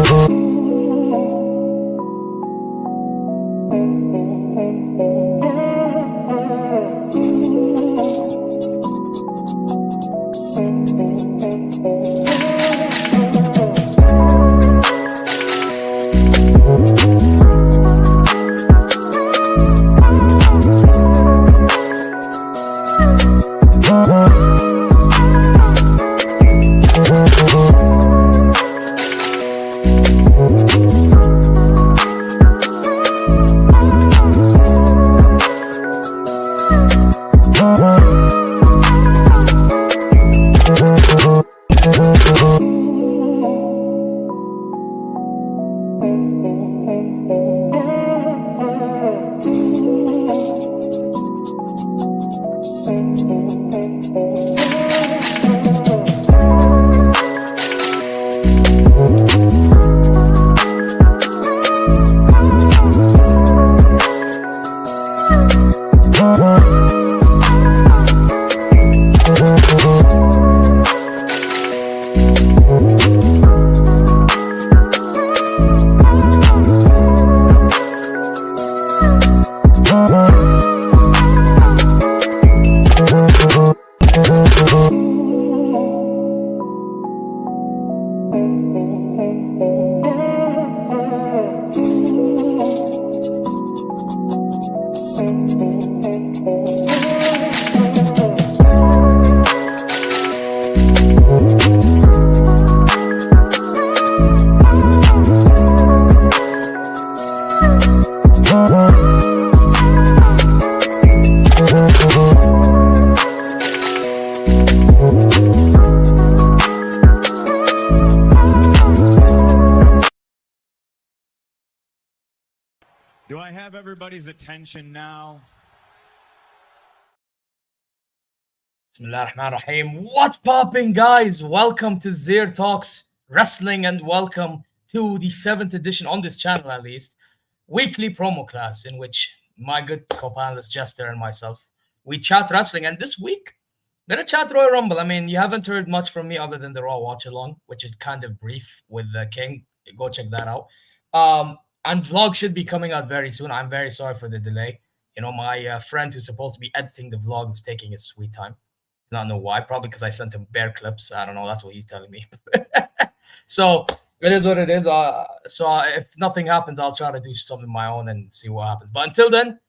Do I have everybody's attention now? Bismillahirrahmanirrahim. What's popping, guys? Welcome to ZeerTalks Wrestling and welcome to the 7th edition on this channel, at least, weekly promo class in which my good co-panelist Jester and myself, we chat wrestling. And this week, we're going to chat Royal Rumble. I mean, you haven't heard much from me other than the Raw watch-along, which is kind of brief with King. Go check that out. And vlog should be coming out very soon. I'm very sorry for the delay. You know, my friend who's supposed to be editing the vlog is taking his sweet time. I don't know why. Probably because I sent him bear clips. I don't know. That's what he's telling me. So it is what it is. So if nothing happens, I'll try to do something of my own and see what happens. But until then,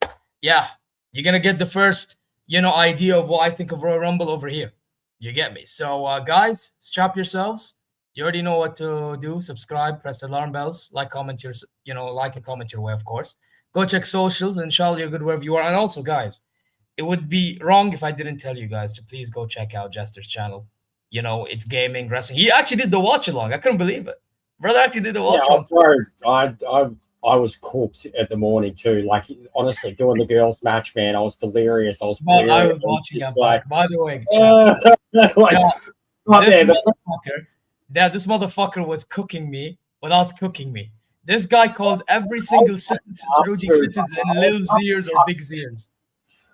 yeah, you're going to get the first, idea of what I think of Royal Rumble over here. You get me? So, guys, strap yourselves. You already know what to do. Subscribe, press the alarm bells, like and comment your way, of course. Go check socials, and inshallah, you're good wherever you are. And also, guys, it would be wrong if I didn't tell you guys to please go check out Jester's channel. It's gaming, wrestling. He actually did the watch along. I couldn't believe it. Brother actually did the watch along. Bro, I was cooked at the morning too. Like, honestly, doing the girls match, man, I was delirious. I was watching that. Like, by the way, this motherfucker was cooking me without cooking me. This guy called every single citizen Rudy citizen Lil Zeers or Big Zeers.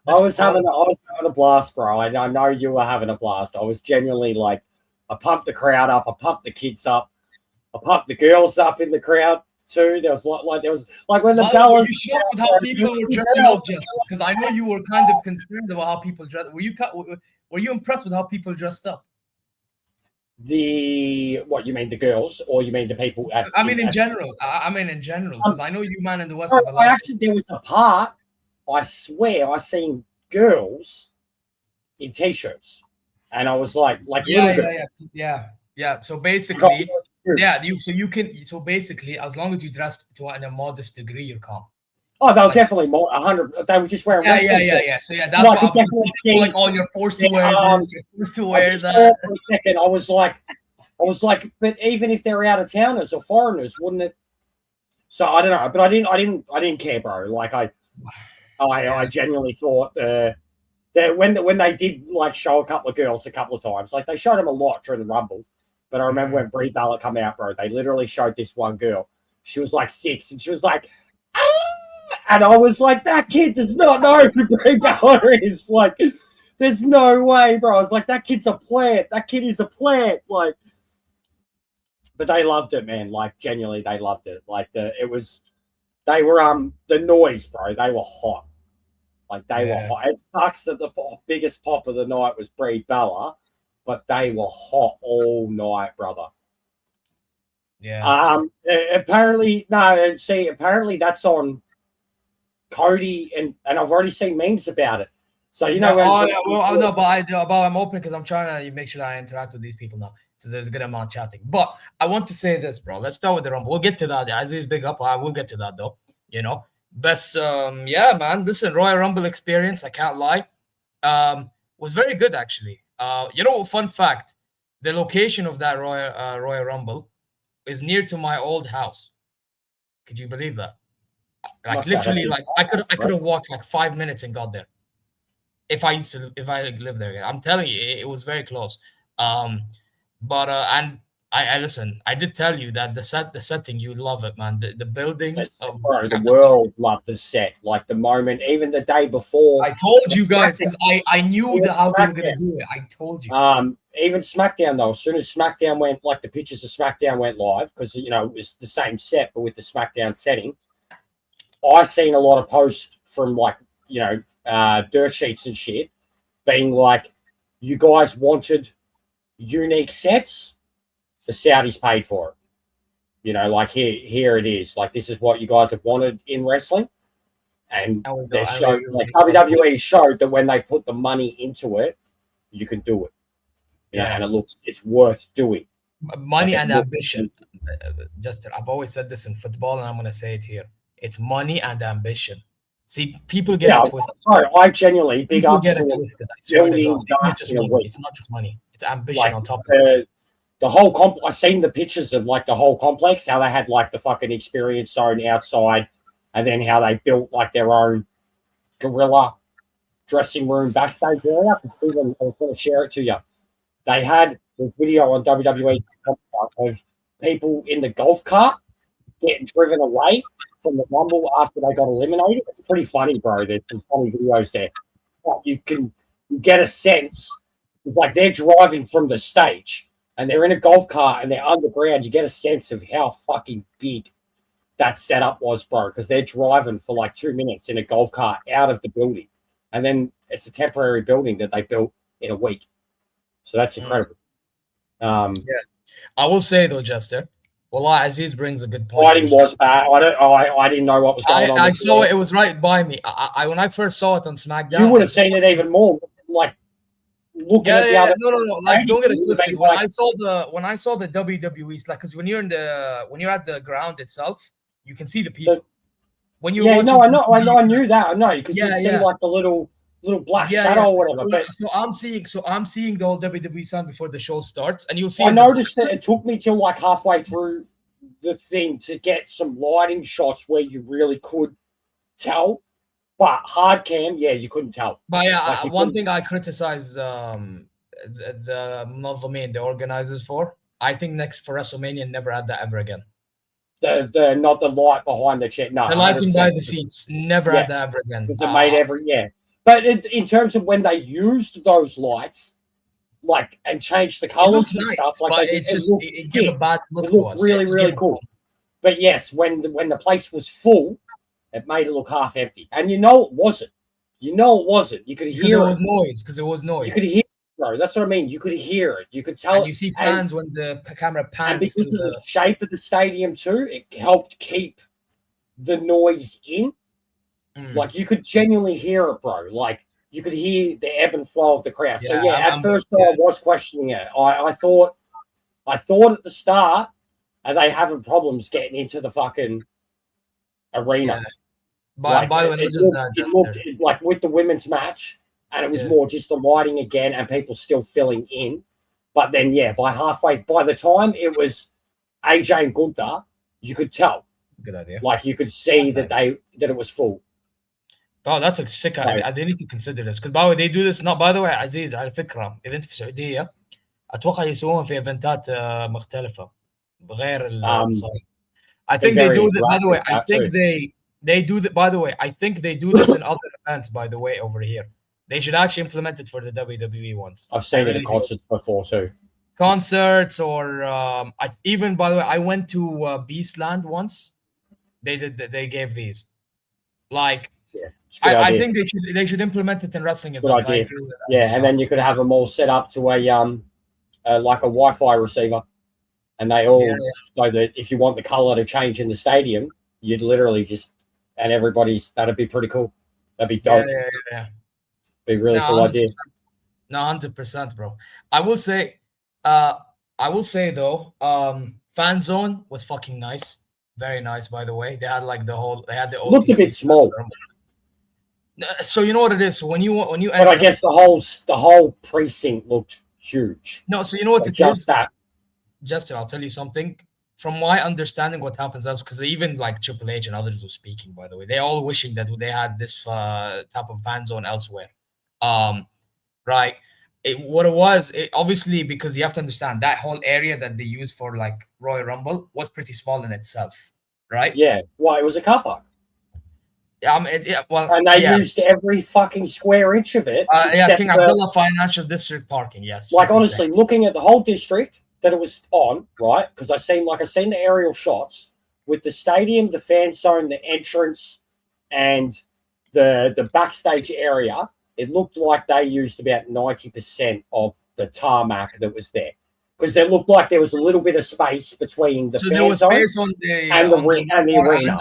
I was having a blast, bro. I know you were having a blast. I was genuinely like, I pumped the crowd up, I pumped the kids up, I pumped the girls up in the crowd too. There was like when the Bellas. Were you shocked with how people were dressing up, Jester? Because I know you were kind of concerned about how people dressed. Were you impressed with how people dressed up? What you mean, the girls, or you mean the people? In general, because I know you, man, in the West. There was a part. I swear, I seen girls in t-shirts, and I was like yeah. So basically, So basically, as long as you dressed in a modest degree, you're calm. Oh, they'll definitely more 100. They were just wearing wrestling shirts. So that's why I'm like, all you're forced to wear. You're forced to wear that. For a second, I was like, but even if they're out of towners or foreigners, wouldn't it? So I don't know, but I didn't care, bro. Like I genuinely thought that when they did like show a couple of girls a couple of times, like they showed them a lot during the Rumble. But I remember when Brie Bella come out, bro, they literally showed this one girl. She was like 6, and she was like, ah! And I was like, that kid does not know who Brie Bella is. Like, there's no way, bro. I was like, that kid's a plant. That kid is a plant. Like, but they loved it, man. Like genuinely, they loved it. Like they were the noise, bro. They were hot. Like they were hot. It sucks that the biggest pop of the night was Brie Bella, but they were hot all night, brother. Yeah. Apparently, no. See, apparently that's on Cody, and I've already seen memes about it. So you know, I'm open because I'm trying to make sure that I interact with these people now. So there's a good amount of chatting. But I want to say this, bro. Let's start with the Rumble. We'll get to that. Aziz, big up. I will get to that though. You know, best. Yeah, man. Listen, Royal Rumble experience. I can't lie. Was very good actually. You know, fun fact: the location of that Royal Rumble is near to my old house. Could you believe that? Like literally, like I could have walked like 5 minutes and got there. If I lived there, I'm telling you, it was very close. But and I listen. I did tell you that the setting, you love it, man. The buildings, bro, the world loved the set. Like the moment, even the day before. I told you guys because I knew how they were gonna do it. I told you. Even SmackDown though, as soon as SmackDown went, like the pictures of SmackDown went live, because you know it was the same set but with the SmackDown setting. I seen a lot of posts from like dirt sheets and shit, being like, you guys wanted unique sets, the Saudis paid for it. You know, like here it is. Like this is what you guys have wanted in wrestling, and they showed like WWE showed that when they put the money into it, you can do it. Yeah, and it's worth doing. Money and ambition. Justin, I've always said this in football, and I'm gonna say it here. It's money and ambition. See, people get it twisted. I genuinely big up to twisted. It's not just money. It's ambition on top of it. The whole I seen the pictures of like the whole complex, how they had like the fucking experience zone outside, and then how they built like their own gorilla dressing room backstage area. I was going to share it to you. They had this video on WWE of people in the golf cart getting driven away from the Rumble after they got eliminated. It's pretty funny, bro. There's some funny videos there. But you get a sense, it's like they're driving from the stage and they're in a golf cart and they're underground. You get a sense of how fucking big that setup was, bro, because they're driving for like 2 minutes in a golf cart out of the building. And then it's a temporary building that they built in a week. So that's incredible. Yeah. I will say, though, Jester, well, Aziz brings a good point. Fighting was bad. I didn't know what was going on. I saw it. It was right by me. I when I first saw it on SmackDown, you would have seen it even more. Like looking at the other. No. Like don't get it twisted. When I saw the WWE, like because when you're at the ground itself, you can see the people. When you I know. I knew that. I know because you see like the little black shadow or whatever. But so I'm seeing the whole WWE sign before the show starts, and you'll see. I noticed that it took me till like halfway through the thing to get some lighting shots where you really could tell, but hard cam, you couldn't tell. But yeah, one thing I criticize the organizers for, I think next for WrestleMania never had that ever again. The not the light behind the chair. No, the lighting by the seats never had that ever again. Because it made But in terms of when they used those lights, like and changed the colors and stuff, like it gave a bad look. It looked really cool. But yes, when the place was full, it made it look half empty, and it wasn't. You could hear it was noise because it was noise. You could hear it, bro. That's what I mean. You could hear it. You could tell. And you see fans when the camera pans. And because of the shape of the stadium too, it helped keep the noise in. Like you could genuinely hear it, bro. Like you could hear the ebb and flow of the crowd. So at first I was questioning it. I thought at the start, are they having problems getting into the fucking arena? By the way, it looked like with the women's match, and it was more just the lighting again, and people still filling in. But then by the time it was AJ and Gunther, you could tell. Good idea. Like you could see that it was full. Oh, that's a sick idea. They need to consider this because by the way they do this. Not by the way, عزيز على فكرة إذا أنت في السعودية أتوقع يسوون في إيفنتات مختلفة بغير الصالة. I think they do that. By the way, I think they do that. By the way, I think they do this in other events. By the way, over here, they should actually implement it for the WWE ones. I've seen it at concerts before too. concerts or even by the way, I went to Beastland once. They gave these. Like, Yeah, it's a good I idea. think they should implement it in wrestling It's a good events. I idea. agree with that. Yeah, and then you could have them all set up to a like a Wi-Fi receiver, and they all so that if you want the color to change in the stadium, you'd literally just and everybody's that'd be pretty cool. That'd be dope. Yeah. Be a really cool idea. No, 100%, bro. I will say though, fan zone was fucking nice. Very nice, by the way. They had like the OTC Looked a bit small. So you know what it is. So when you but I guess the whole precinct looked huge. No, so you know what so it just is? that. Justin, I'll tell you something. From my understanding, what happens is because even like Triple H and others were speaking, by the way, they're all wishing that they had this type of fan zone elsewhere. Right. What it was, obviously, because you have to understand that whole area that they use for like Royal Rumble was pretty small in itself, right? Yeah. Well, it was a car park. Well, and they used every fucking square inch of it. King Abdullah Financial District parking. Yes. Like honestly, looking at the whole district that it was on, right? Because I seen the aerial shots with the stadium, the fan zone, the entrance, and the backstage area. It looked like they used about 90% of the tarmac that was there, because it looked like there was a little bit of space between the fan zone and the arena.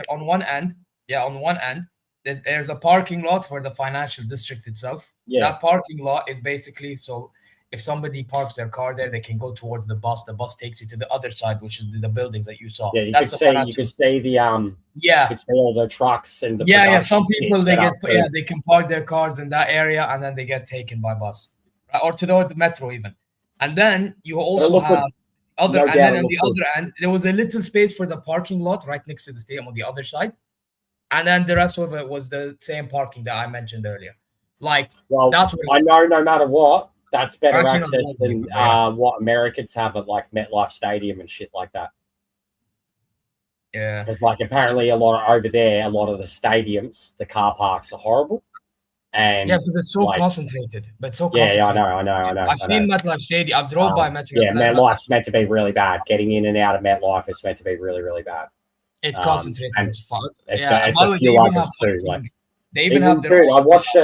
On one end, there's a parking lot for the financial district itself. Yeah. That parking lot is basically so if somebody parks their car there, they can go towards the bus. The bus takes you to the other side, which is the buildings that you saw. Yeah, you could see the you could see all the trucks and the some people they can park their cars in that area and then they get taken by bus or to the metro even. And then you also have on the other end, there was a little space for the parking lot right next to the stadium on the other side. And then the rest of it was the same parking that I mentioned earlier. Like, that's what I know no matter what, that's better access than what Americans have at like MetLife Stadium and shit like that. Yeah. Because like apparently a lot of the stadiums, the car parks are horrible. And because it's so concentrated. But so I know. I've seen MetLife Stadium. I've drove by MetLife. Yeah, MetLife's meant to be really bad. Getting in and out of MetLife is meant to be really, really bad. It's concentrated as fuck. It's a few others too. Like they even have their I watched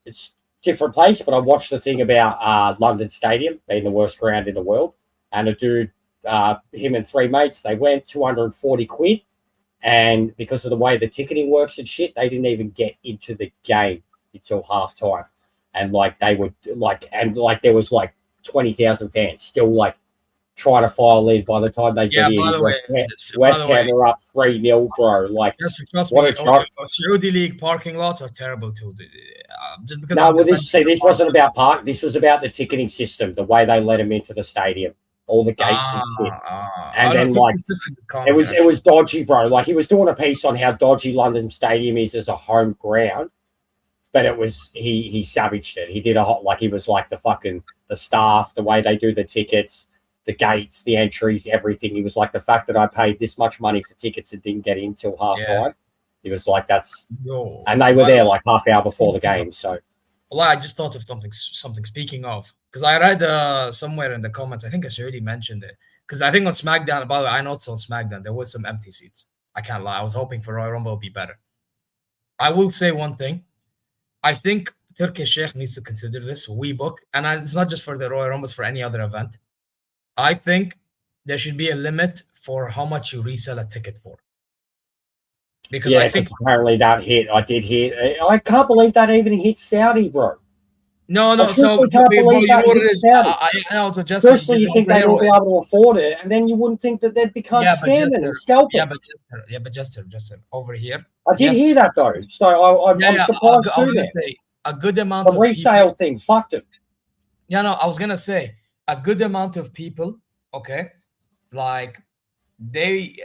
it's different place, but I watched the thing about London Stadium being the worst ground in the world. And a dude, him and three mates, they went 240 quid. And because of the way the ticketing works and shit, they didn't even get into the game until halftime. And like they would there was like 20,000 fans still like trying to file in by the time they get in. West Ham are up 3-0, bro. Like, what a shot. Saudi League parking lots are terrible too. Just because this wasn't about park. This was about the ticketing system, the way they let them into the stadium, all the gates and shit. And then like it was dodgy, bro. Like he was doing a piece on how dodgy London Stadium is as a home ground, but it was he savaged it. He did he was like the staff, the way they do the tickets, the gates, the entries, everything. He was like, the fact that I paid this much money for tickets and didn't get in till halftime. He was like, and they were there like half hour before the game. So, well, I just thought of something. Speaking of, because I read somewhere in the comments, I think I already mentioned it. Because I think on SmackDown, by the way, I know it's on SmackDown, there was some empty seats. I can't lie. I was hoping for Royal Rumble would be better. I will say one thing. I think Turkish Sheikh needs to consider this. We book, and it's not just for the Royal Rumble, it's for any other event. I think there should be a limit for how much you resell a ticket for. Because I think apparently that hit. I did hit. I can't believe that even hit Saudi, bro. No. So firstly, you think they will be able to afford it, and then you wouldn't think that they'd become scamming and scalping. But just over here. I did hear that though, so I'm surprised too. Say, a good amount the resale thing fucked it. Yeah, no, I was gonna say a good amount of people. Okay, like they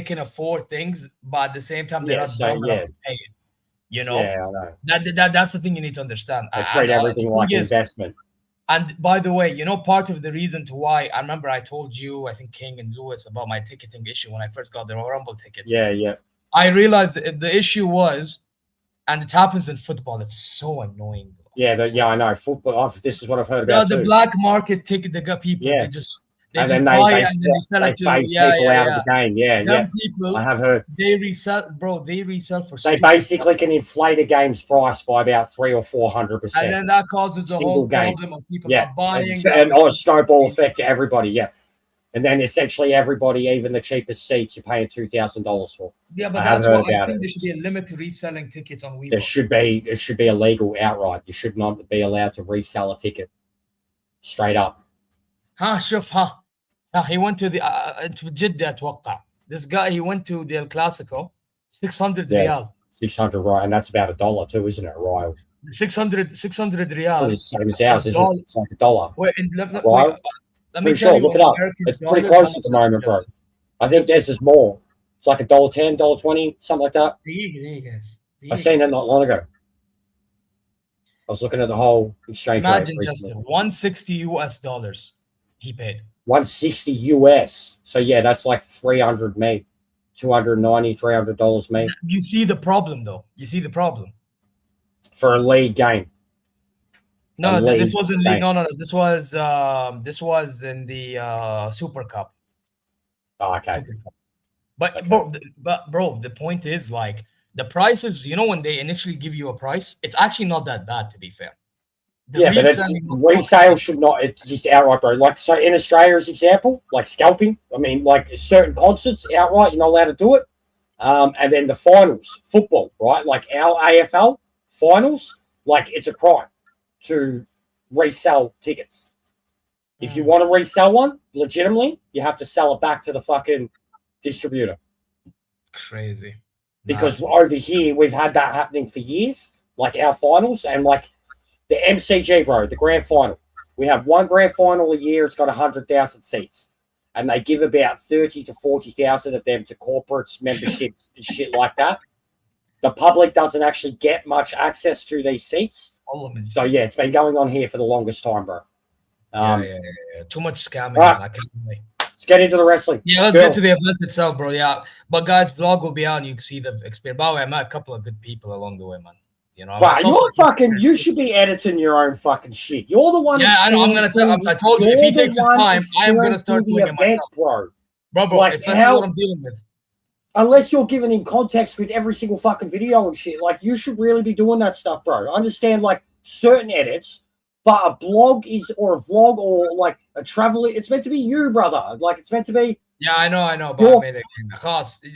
can afford things, but at the same time they're not dumb enough to pay it. You know, I know. That's the thing you need to understand. They treat everything like investment. And by the way, part of the reason to why I remember I told you, I think King and Lewis, about my ticketing issue when I first got the Royal Rumble tickets. Yeah. I realized the issue was, and it happens in football. It's so annoying. Yeah, I know. Football. This is what I've heard Yeah, about the too. black market ticket. They got people. Yeah. They And just then buy they it and then they sell it to phase yeah, people yeah, out yeah. of the game. Yeah, Them people, I have heard. they resell, bro. They resell for. They basically can inflate a game's price by about 300 or 400%. And then that causes a whole problem of people not buying. And a snowball effect to everybody. Yeah. And then essentially everybody, even the cheapest seats, you're paying $2,000 for. Yeah, but that's what I think there should be a limit to reselling tickets on Weibo. There should be. It should be illegal outright. You should not be allowed to resell a ticket. Straight up. شوف he went to the to Jeddah اتوقع. This guy, he went to the El Clasico, 600 riyal. 600, right? And that's about $1 too, isn't it, Ryle? 600 riyal. It's the same as ours, isn't it? It's like $1. Wait, Right? let me pretty sure. Look it up. It's pretty close at the moment, bro. I think this is more. It's like $1.10, $1.20, something like that. I seen it not long ago. I was looking at the whole exchange rate. Imagine, Justin, $160 he paid. 160 US. So yeah, that's like 300 me, $290, $300 me. You see the problem, though. You see the problem for a league game. No, this wasn't league. No. This was in the Super Cup. Oh, okay. Super Cup. But bro, the point is, like, the prices, you know, when they initially give you a price, it's actually not that bad, to be fair. But resale should not, it's just outright, bro. Like, so in Australia's example, like scalping, I mean, like certain concerts outright, you're not allowed to do it. And then the finals, football, right? Like our AFL finals, like it's a crime to resell tickets. If you want to resell one legitimately, you have to sell it back to the fucking distributor. Crazy. Because over here, we've had that happening for years, like our finals and like the MCG, bro, the grand final. We have one grand final a year. It's got 100,000 seats. And they give about 30 to 40,000 of them to corporates, memberships, and shit like that. The public doesn't actually get much access to these seats. So, yeah, it's been going on here for the longest time, bro. Yeah. Too much scamming. Right. I can't wait. Let's get into the wrestling. Yeah, let's get to the event itself, bro. Yeah. But, guys, vlog will be out and you can see the experience. By the way, I met a couple of good people along the way, man. You know, but you should be editing your own fucking shit. You're the one. Yeah, I know. I told you, if he takes his time, I am gonna start doing it myself, bro. Like, if that's what I'm dealing with. Unless you're giving him context with every single fucking video and shit, like you should really be doing that stuff, bro. I understand like certain edits, but a blog is or a vlog or like a travel. It's meant to be you, brother. Like it's meant to be. Yeah, I know, but I made it.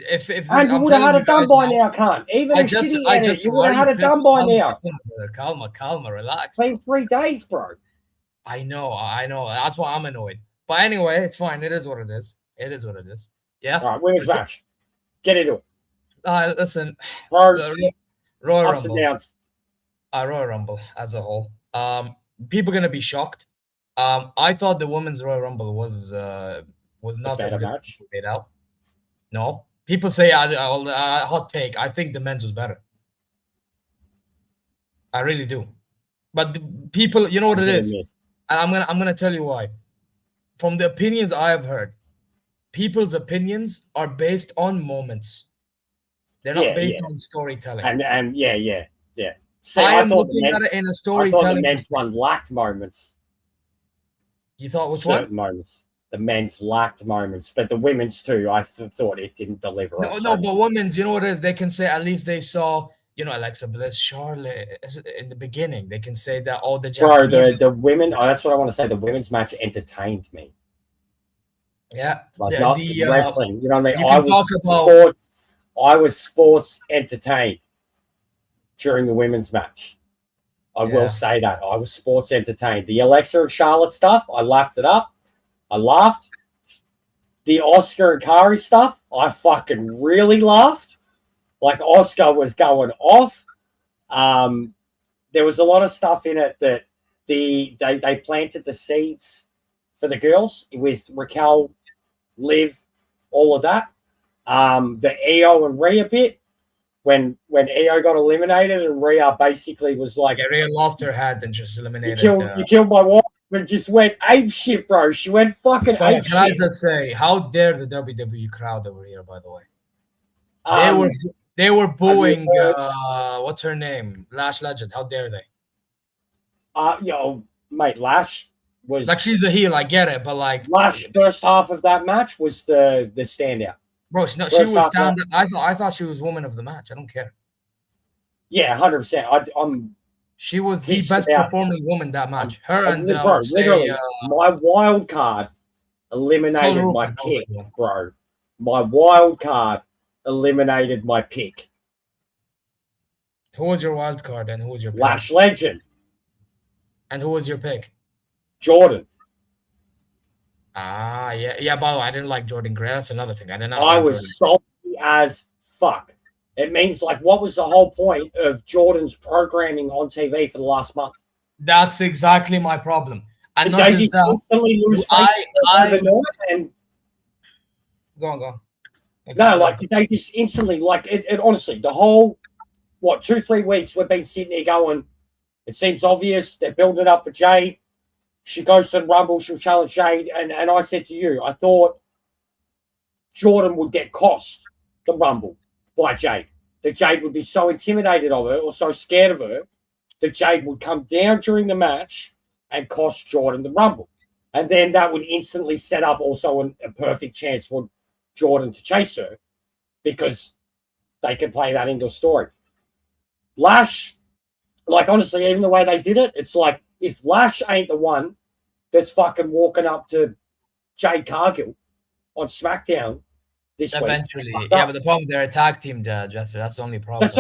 If and you would have had it done by now, can't even a shitty edit. You would have had it done by now. Calma, relax. It's been 3 days, bro. I know. That's why I'm annoyed. But anyway, it's fine. It is what it is. Yeah. All right, women's match. Get into it. Listen, Royal Rumble. And downs. Royal Rumble as a whole. People are gonna be shocked. I thought the women's Royal Rumble was not as good as made out. No, people say hot take. I think the men's was better. I really do, but the people, you know what it is, and I'm gonna tell you why. From the opinions I have heard, people's opinions are based on moments. They're not based on storytelling. And yeah. See, I am looking at it in a storytelling. I thought the men's one lacked moments. You thought which certain moments? The men's lacked moments, but the women's too. I thought it didn't deliver. No, but women's, you know what it is? They can say at least they saw, you know, Alexa Bliss, Charlotte in the beginning. They can say that all the Japanese... the women. Oh, that's what I want to say. The women's match entertained me. Yeah, like not the wrestling. You know what I mean? I was sports entertained during the women's match. I will say that I was sports entertained. The Alexa and Charlotte stuff, I lapped it up. I laughed. The Oscar and Kari stuff, I fucking really laughed. Like Oscar was going off. There was a lot of stuff in it that they planted the seeds for the girls with Raquel, Liv, all of that. The Io and Rhea bit when Io got eliminated and Rhea basically was like, Rhea lost her head and just eliminated. You killed my wife. And just went ape shit, bro. She went fucking ape shit. Can I just say, how dare the WWE crowd over here? By the way, they were booing. What's her name? Lash Legend. How dare they? mate, Lash was like she's a heel. I get it, but like Lash first half of that match was the standout. Bro, she was stand. I thought she was woman of the match. I don't care. Yeah, 100%. She was the best performing woman that match. Her and bro, literally, my wild card eliminated my pick, bro. My wild card eliminated my pick. Who was your wild card and who was your pick? Lash Legend. And who was your pick? Jordan. Yeah. By the way, I didn't like Jordan Gray. That's another thing. I was salty as fuck. It means, like, what was the whole point of Jordan's programming on TV for the last month? That's exactly my problem. And not just that, lose and go on. No, like they just instantly, like it honestly, the whole 2-3 weeks we've been sitting there going, it seems obvious, they're building it up for Jade. She goes to the Rumble, she'll challenge Jade. And I said to you, I thought Jordan would get cost the Rumble by Jade. That Jade would be so intimidated of her or so scared of her that Jade would come down during the match and cost Jordan the Rumble. And then that would instantly set up also a perfect chance for Jordan to chase her because they can play that into a story. Lash, like, honestly, even the way they did it, it's like if Lash ain't the one that's fucking walking up to Jade Cargill on SmackDown this eventually, week. Yeah, but the problem, they're a tag team, Jester. That's the only problem. That's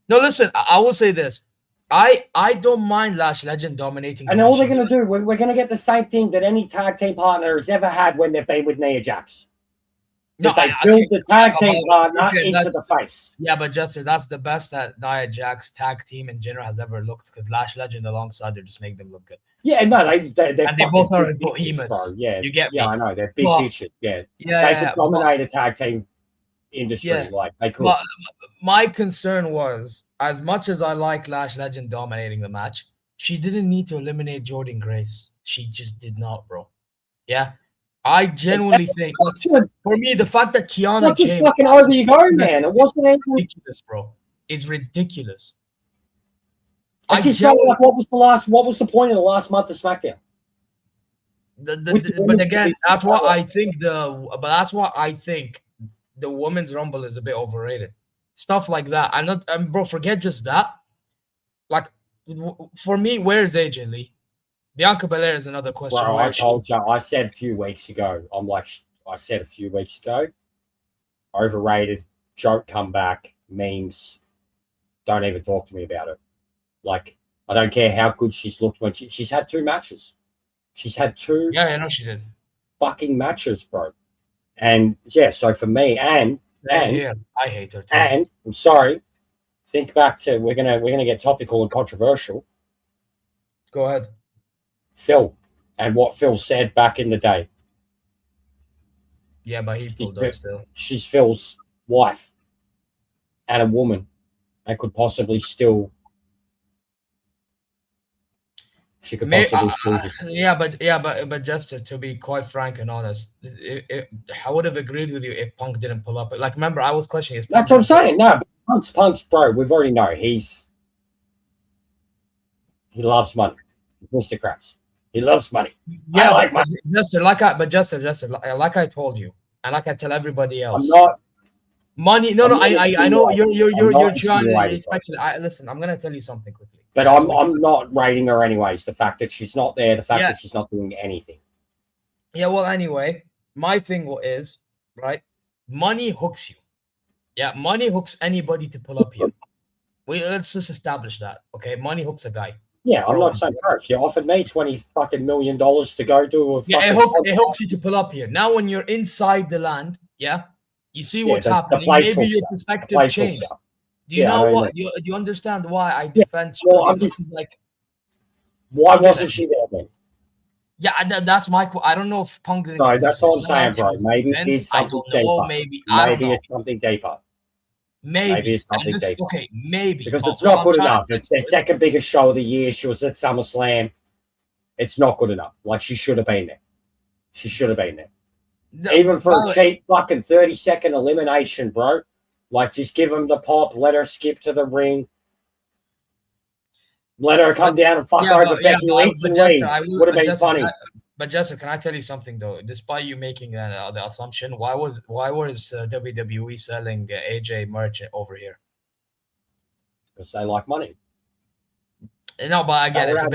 No, listen, I will say this. I don't mind Lash Legend dominating. And all they're going to do, we're going to get the same thing that any tag team partner has ever had when they've been with Nia Jax. They build the tag team partner into the face. Yeah, but Jester, that's the best that Nia Jax tag team in general has ever looked because Lash Legend alongside her just make them look good. Yeah, no, they both are behemoths. Yeah, you get me? Yeah, I know they're big bitches. Yeah, they could dominate a tag team industry. Like they could. My concern was, as much as I like Lash Legend dominating the match, she didn't need to eliminate Jordan Grace. She just did not, bro. Yeah. I genuinely think, for me, the fact that Kiana just fucking over you go, man. It wasn't ridiculous, bro. It's ridiculous. I just felt like what was the point of the last month of SmackDown? But again, that's why I think the women's Rumble is a bit overrated. Stuff like that. And bro, forget just that. Like, for me, where's AJ Lee? Bianca Belair is another question. Bro, I told you. I said a few weeks ago. Overrated. Joke comeback. Memes. Don't even talk to me about it. Like, I don't care how good she's looked when she's had 2 matches. She's had 2. Yeah, I know she did. Fucking matches, bro. And yeah, so for me, and I hate her too. And I'm sorry. Think back to we're gonna get topical and controversial. Go ahead. Phil and what Phil said back in the day. Yeah, but he pulled up still. She's Phil's wife and a woman and could possibly still. She could possibly still just. But just to be quite frank and honest, I would have agreed with you if Punk didn't pull up. Like, remember, I was questioning. That's what I'm saying. No, but Punk's bro. We've already know he loves money, Mr. Krabs. He loves money. Yeah, I like money. Jester, like I told you, and like I tell everybody else. I'm not. Money. No. I know you're trying to speculate. Listen, I'm gonna tell you something quickly. But I'm not rating her anyways. The fact that she's not there, the fact that she's not doing anything. Yeah, well, anyway, my thing is, right, money hooks you. Yeah, money hooks anybody to pull up here. Let's just establish that, okay? Money hooks a guy. Yeah, I'm not saying, bro, if you offered me $20 fucking million to go do a it hooks you to pull up here. Now, when you're inside the land, you see what's happening. Maybe your perspective changes. Do you know what? Do you understand why I defend? Well, I'm just like, why wasn't she there then? Yeah, that's my. I don't know if Punk. No, that's what I'm saying, bro. Maybe it's something deeper. Maybe it's something deeper. Maybe it's something deeper. Okay, maybe because it's not good enough. It's their second biggest show of the year. She was at SummerSlam. It's not good enough. Like, she should have been there. She should have been there. Even for a cheap fucking 30-second elimination, bro. Like, just give him the pop, let her skip to the ring. Let her come down and fuck over Becky Lynch and leave. Would have been funny. But Jester, can I tell you something though? Despite you making the assumption, why was WWE selling AJ merch over here? Because they like money. No, but again, it's a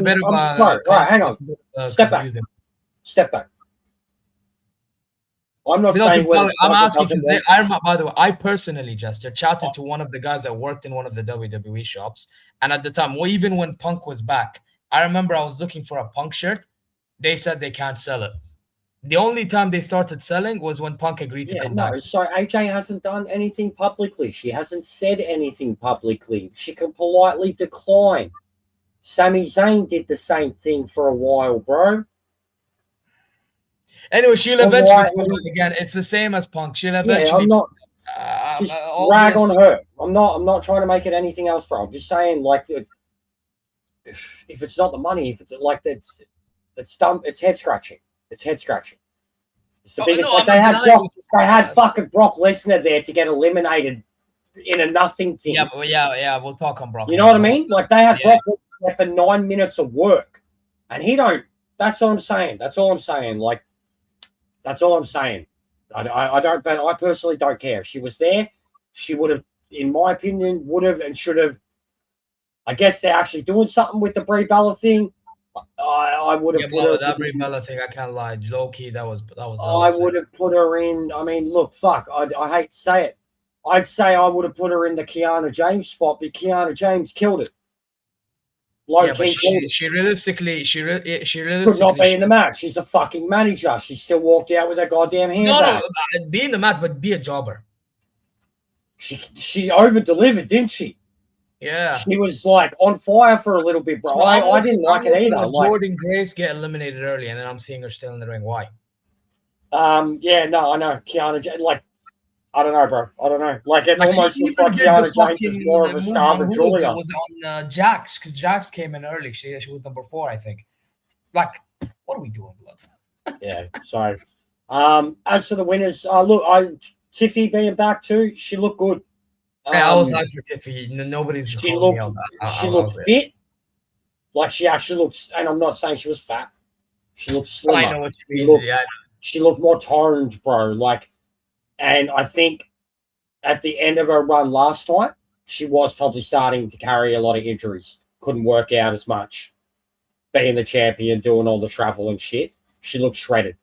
bit of hang on. Step back. I'm not saying whether I'm asking. By the way, I personally, Jester, chatted to one of the guys that worked in one of the WWE shops, and at the time, even when Punk was back, I remember I was looking for a Punk shirt. They said they can't sell it. The only time they started selling was when Punk agreed to come back. So AJ hasn't done anything publicly. She hasn't said anything publicly. She can politely decline. Sami Zayn did the same thing for a while, bro. Anyway, she'll eventually again. It's the same as Punk. She'll eventually. Yeah, I'm not. Just rag on her. I'm not trying to make it anything else, bro. I'm just saying, like, if it's not the money, if it's like it's dumb. It's head scratching. It's head scratching. It's the biggest. They had fucking Brock Lesnar there to get eliminated in a nothing thing. Yeah. We'll talk on Brock. You know what I mean? Like they had Brock there for 9 minutes of work, and he don't. That's all I'm saying. Like. That's all I'm saying. I don't. But I personally don't care. If she was there, she would have, in my opinion, would have and should have. I guess they're actually doing something with the Brie Bella thing. I would have put her. That Brie Bella thing, I can't lie. Low key, that was. I would have put her in. I mean, look, fuck. I hate to say it. I'd say I would have put her in the Kiana James spot, but Kiana James killed it. She realistically could not be in the match. She's a fucking manager. She still walked out with her goddamn hand back. No, be in the match, but be a jobber. She over delivered, didn't she? Yeah, she was like on fire for a little bit, bro. I didn't like it either. Jordan Grace get eliminated early, and then I'm seeing her still in the ring. Why? Yeah, no, I know Kiana. Like, I don't know, bro. I don't know. Like, it almost looks like Kiana James is more of a star than Julia. It was on Jax, because Jax came in early. She was number 4, I think. Like, what are we doing, blood? Yeah. So, as for the winners, look, Tiffy being back too, she looked good. Yeah, I was hyped for Tiffy. Nobody's. She looked fit. Like she actually looks, and I'm not saying she was fat. She looked slimmer. I know what you mean. She looked more toned, bro. Like, and I think at the end of her run last time, she was probably starting to carry a lot of injuries. Couldn't work out as much. Being the champion, doing all the travel and shit, she looked shredded.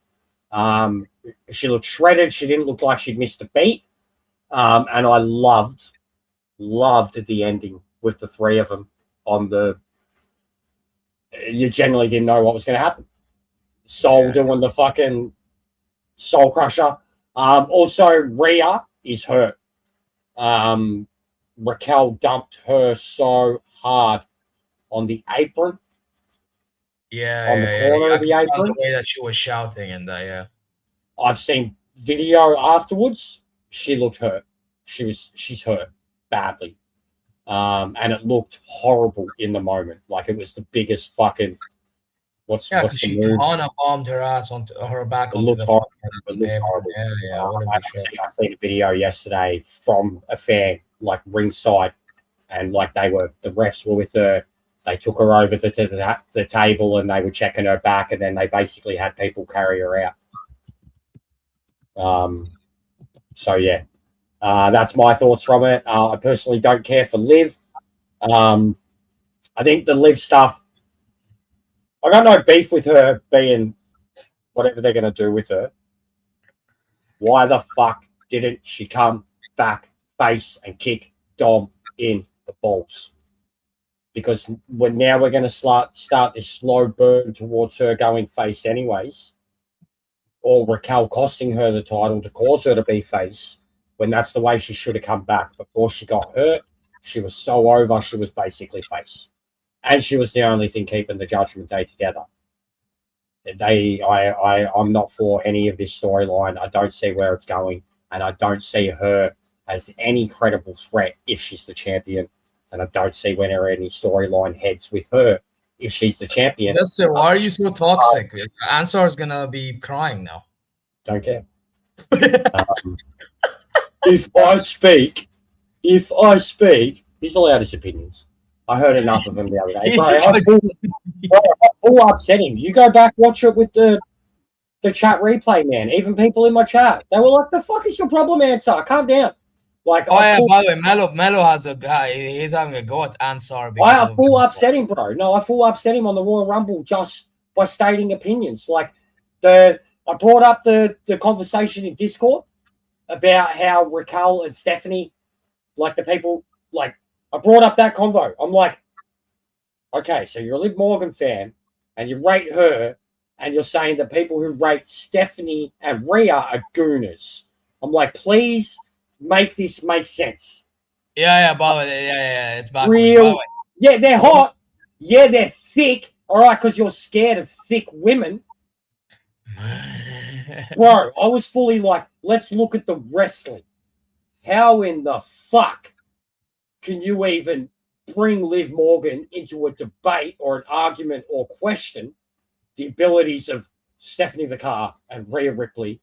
She looked shredded. She didn't look like she'd missed a beat. And I loved the ending with the 3 of them on the. You generally didn't know what was going to happen. Soul doing the fucking Soul Crusher. Also, Rhea is hurt. Raquel dumped her so hard on the apron. Yeah, on the corner of the apron. The way that she was shouting and that, I've seen video afterwards. She looked hurt. She's hurt badly. And it looked horrible in the moment. Like it was the biggest fucking what's the move? Hana bombed her ass onto her back. It looked horrible. I seen a video yesterday from a fan, like ringside, and like the refs were with her. They took her over to the table and they were checking her back, and then they basically had people carry her out. So yeah. That's my thoughts from it. I personally don't care for Liv. I think the Liv stuff, I got no beef with her being whatever they're going to do with her. Why the fuck didn't she come back face and kick Dom in the balls? Because we're going to start this slow burn towards her going face anyways, or Raquel costing her the title to cause her to be face. When that's the way she should have come back. Before she got hurt, she was so over, she was basically face. And she was the only thing keeping the Judgment Day together. I'm not for any of this storyline. I don't see where it's going. And I don't see her as any credible threat if she's the champion. And I don't see where any storyline heads with her if she's the champion. Jester, why are you so toxic? Ansar's going to be crying now. Don't care. If I speak, he's allowed his opinions. I heard enough of him the other day. I full upset him. You go back, watch it with the chat replay, man. Even people in my chat, they were like, "The fuck is your problem, Ansar? Calm down." Like, by the way, Mello has a guy. He's having a go at Ansar. I full upset him, bro. No, I full upset him on the Royal Rumble just by stating opinions. Like I brought up the conversation in Discord about how Raquel and Stephanie, like the people, like I brought up that convo. I'm like, okay, so you're a Liv Morgan fan and you rate her, and you're saying the people who rate Stephanie and Rhea are gooners. I'm like, please make this make sense. Yeah, by the way, yeah, it's backwards. Real, yeah, they're hot. Yeah, they're thick. All right, because you're scared of thick women. Bro, I was fully like, let's look at the wrestling. How in the fuck can you even bring Liv Morgan into a debate or an argument or question the abilities of Stephanie Vicar and Rhea Ripley?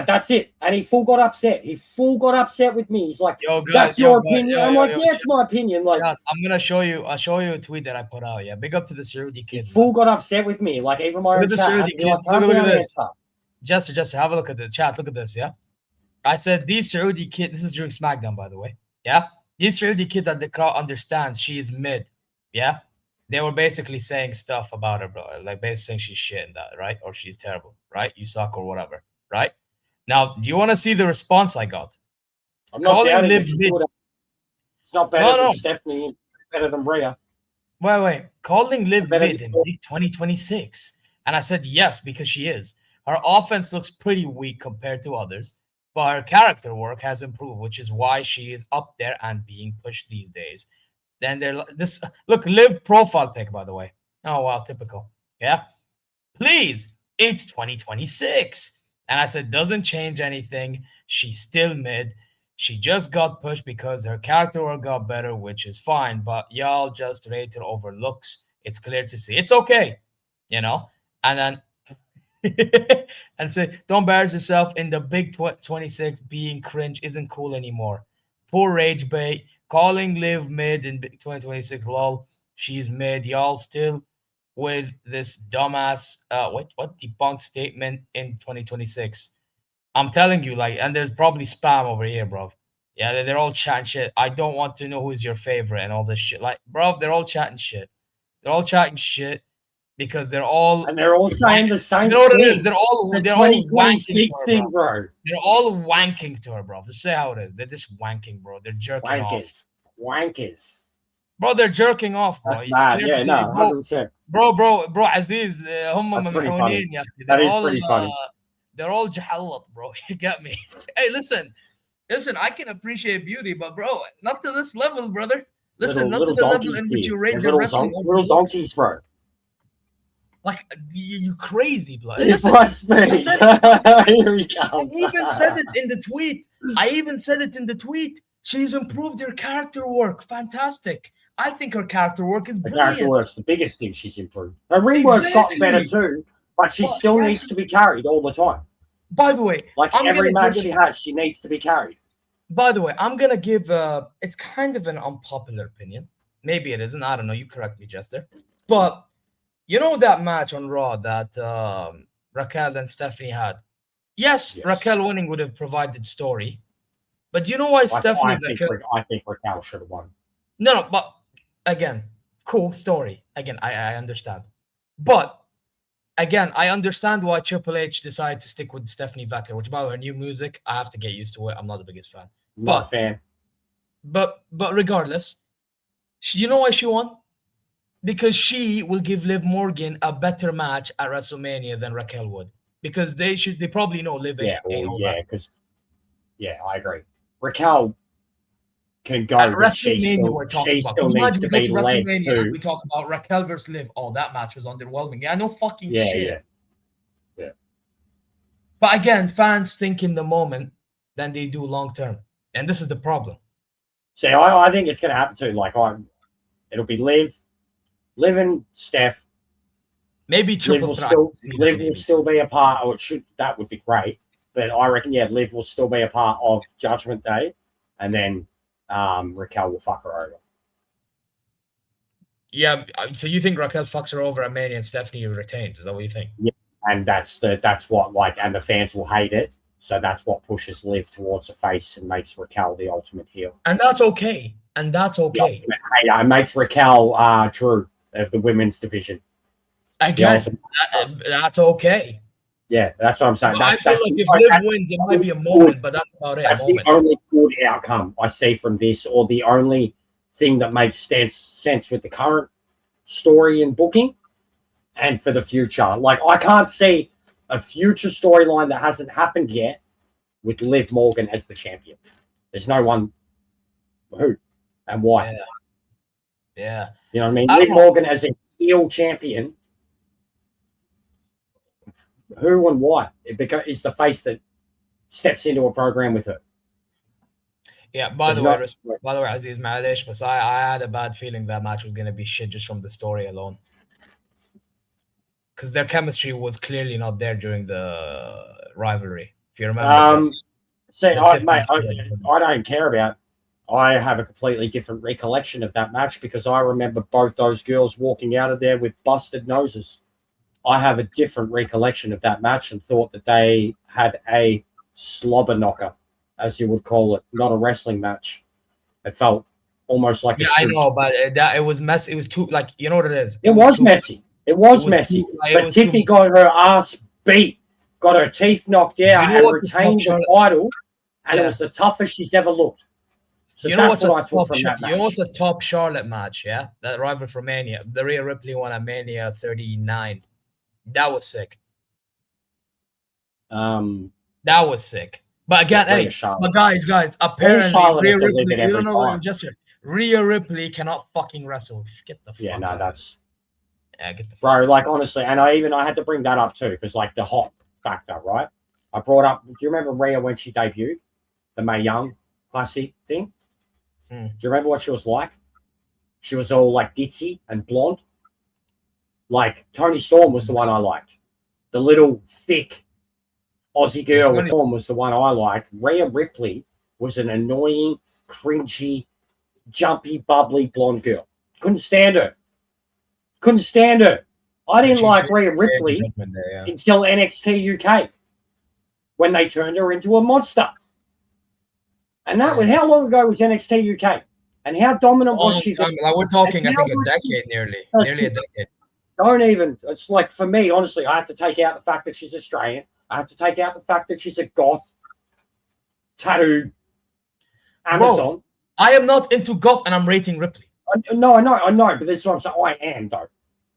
That's it. And he full got upset. He full got upset with me. He's like, that's your opinion. I'm like, yeah, it's my opinion. Like, I'm gonna show you. I'll show you a tweet that I put out. Yeah, big up to the Ceruti kids. Full got upset with me. Like, even my own chat. Look at this. Jester, have a look at the chat. Look at this. Yeah, I said these Ceruti kids. This is during SmackDown, by the way. Yeah, these Ceruti kids that the crowd understands she is mid. Yeah, they were basically saying stuff about her, bro. Like basically saying she's shit and that, right? Or she's terrible, right? You suck or whatever, right? Now, do you want to see the response I got? I'm not doubting it. It's not better than Stephanie, better than Rhea. Wait. Calling Liv mid in Big 2026. And I said yes, because she is. Her offense looks pretty weak compared to others, but her character work has improved, which is why she is up there and being pushed these days. Then look, Liv profile pic, by the way. Oh, wow, typical. Yeah. Please, it's 2026. And I said, doesn't change anything. She's still mid. She just got pushed because her character work got better, which is fine. But y'all just rate her over looks. It's clear to see. It's okay, you know? And then and say, don't embarrass yourself in the Big 26. Being cringe isn't cool anymore. Poor rage bait. Calling Liv mid in Big 2026. Lol. She's mid. Y'all still with this dumbass what debunked statement in 2026. I'm telling you, like, and there's probably spam over here, bro. Yeah, they're all chatting shit. I don't want to know who is your favorite and all this shit. Like, bro, they're all chatting shit. They're all chatting shit because they're all saying the same. You know what it is? They're all wanking to her, bro. They're all wanking to her, bro. Just say how it is. They're just wanking, bro. They're jerking off. Wankers. Bro, they're jerking off, bro. That's bad. Yeah, no, 100%. Bro, Aziz, That's pretty funny. That is pretty funny. They're all jahalat, bro. You get me? Hey, listen, I can appreciate beauty, but bro, not to this level, brother. Listen, not to the level in which you rate your wrestling. Little donkeys, bro. Like, you crazy, blood. It must be. Here he comes. I even said it in the tweet. She's improved her character work. Fantastic. I think her character work is brilliant. Her character work's the biggest thing she's improved. Her ring work's got better too, but she still needs to be carried all the time. By the way, like every match she has, she needs to be carried. By the way, I'm going to give it's kind of an unpopular opinion. Maybe it isn't. I don't know. You correct me, Jester. But you know that match on Raw that Raquel and Stephanie had? Yes, Raquel winning would have provided story. But do you know why Stephanie... I think Raquel should have won. No, but again, cool story. Again, I understand. But again, I understand why Triple H decided to stick with Stephanie Becker, which by her new music, I have to get used to it. I'm not the biggest fan. Not a fan. But regardless, you know why she won? Because she will give Liv Morgan a better match at WrestleMania than Raquel would. Because they probably know Liv I agree. Raquel can go at WrestleMania. We're talking about. Still needs to be WrestleMania. We talk about Raquel versus Liv. Oh, that match was underwhelming. Yeah, no fucking shit. Yeah. But again, fans think in the moment than they do long term, and this is the problem. See, I think it's going to happen too. Like, it'll be Liv and Steph. Maybe triple threat. Liv will still be a part, or that would be great. But I reckon, Liv will still be a part of Judgment Day, and then Raquel will fuck her over. Yeah. So you think Raquel fucks her over at Mania and Stephanie retains? Is that what you think? Yeah, and that's what like, and the fans will hate it. So that's what pushes Liv towards the face and makes Raquel the ultimate heel. And that's okay. And that's okay. Yeah, it makes Raquel Drew of the women's division. Again, that's okay. Yeah, that's what I'm saying. No, I feel like if Liv wins, it might be a moment, but that's about it. That's the only good outcome I see from this, or the only thing that makes sense with the current story and booking and for the future. Like, I can't see a future storyline that hasn't happened yet with Liv Morgan as the champion. There's no one who and why. Yeah. You know what I mean? Liv Morgan as a heel champion. Who and why? It's the face that steps into a program with her. Yeah, by the way, Aziz Malish, but I had a bad feeling that match was going to be shit just from the story alone. Because their chemistry was clearly not there during the rivalry. If you remember. I don't care about. I have a completely different recollection of that match because I remember both those girls walking out of there with busted noses. I have a different recollection of that match and thought that they had a slobber knocker, as you would call it, not a wrestling match. It felt almost like I know, but it was messy. It was too, like, you know what it is? It was messy. It was messy. But Tiffy got her ass beat, got her teeth knocked out, and retained the title, and it was the toughest she's ever looked. So you know that's what I took from that match. You know what's a top Charlotte match, yeah? That rival for Mania. The Rhea Ripley one at Mania 39. That was sick. That was sick. But again, hey, but guys, apparently Rhea Ripley, you don't know what just Rhea Ripley cannot fucking wrestle. Get the fuck out. That's get the bro, like, honestly, and I had to bring that up too, because like the hot factor, right? I brought up, do you remember Rhea when she debuted? The Mae Young Classic thing? Do you remember what she was like? She was all like ditzy and blonde. Like, Toni Storm was the one I liked. The little, thick Aussie girl with Storm was the one I liked. Rhea Ripley was an annoying, cringy, jumpy, bubbly blonde girl. Couldn't stand her. I didn't like Rhea Ripley until NXT UK when they turned her into a monster. And that was, how long ago was NXT UK? And how dominant was she? Like, we're talking, I think, a decade nearly a decade. Don't even, it's like, for me, honestly, I have to take out the fact that she's Australian. I have to take out the fact that she's a goth, tattooed Amazon. Bro, I am not into goth and I'm rating Ripley. No, I know, but this is what I'm saying. I am, though.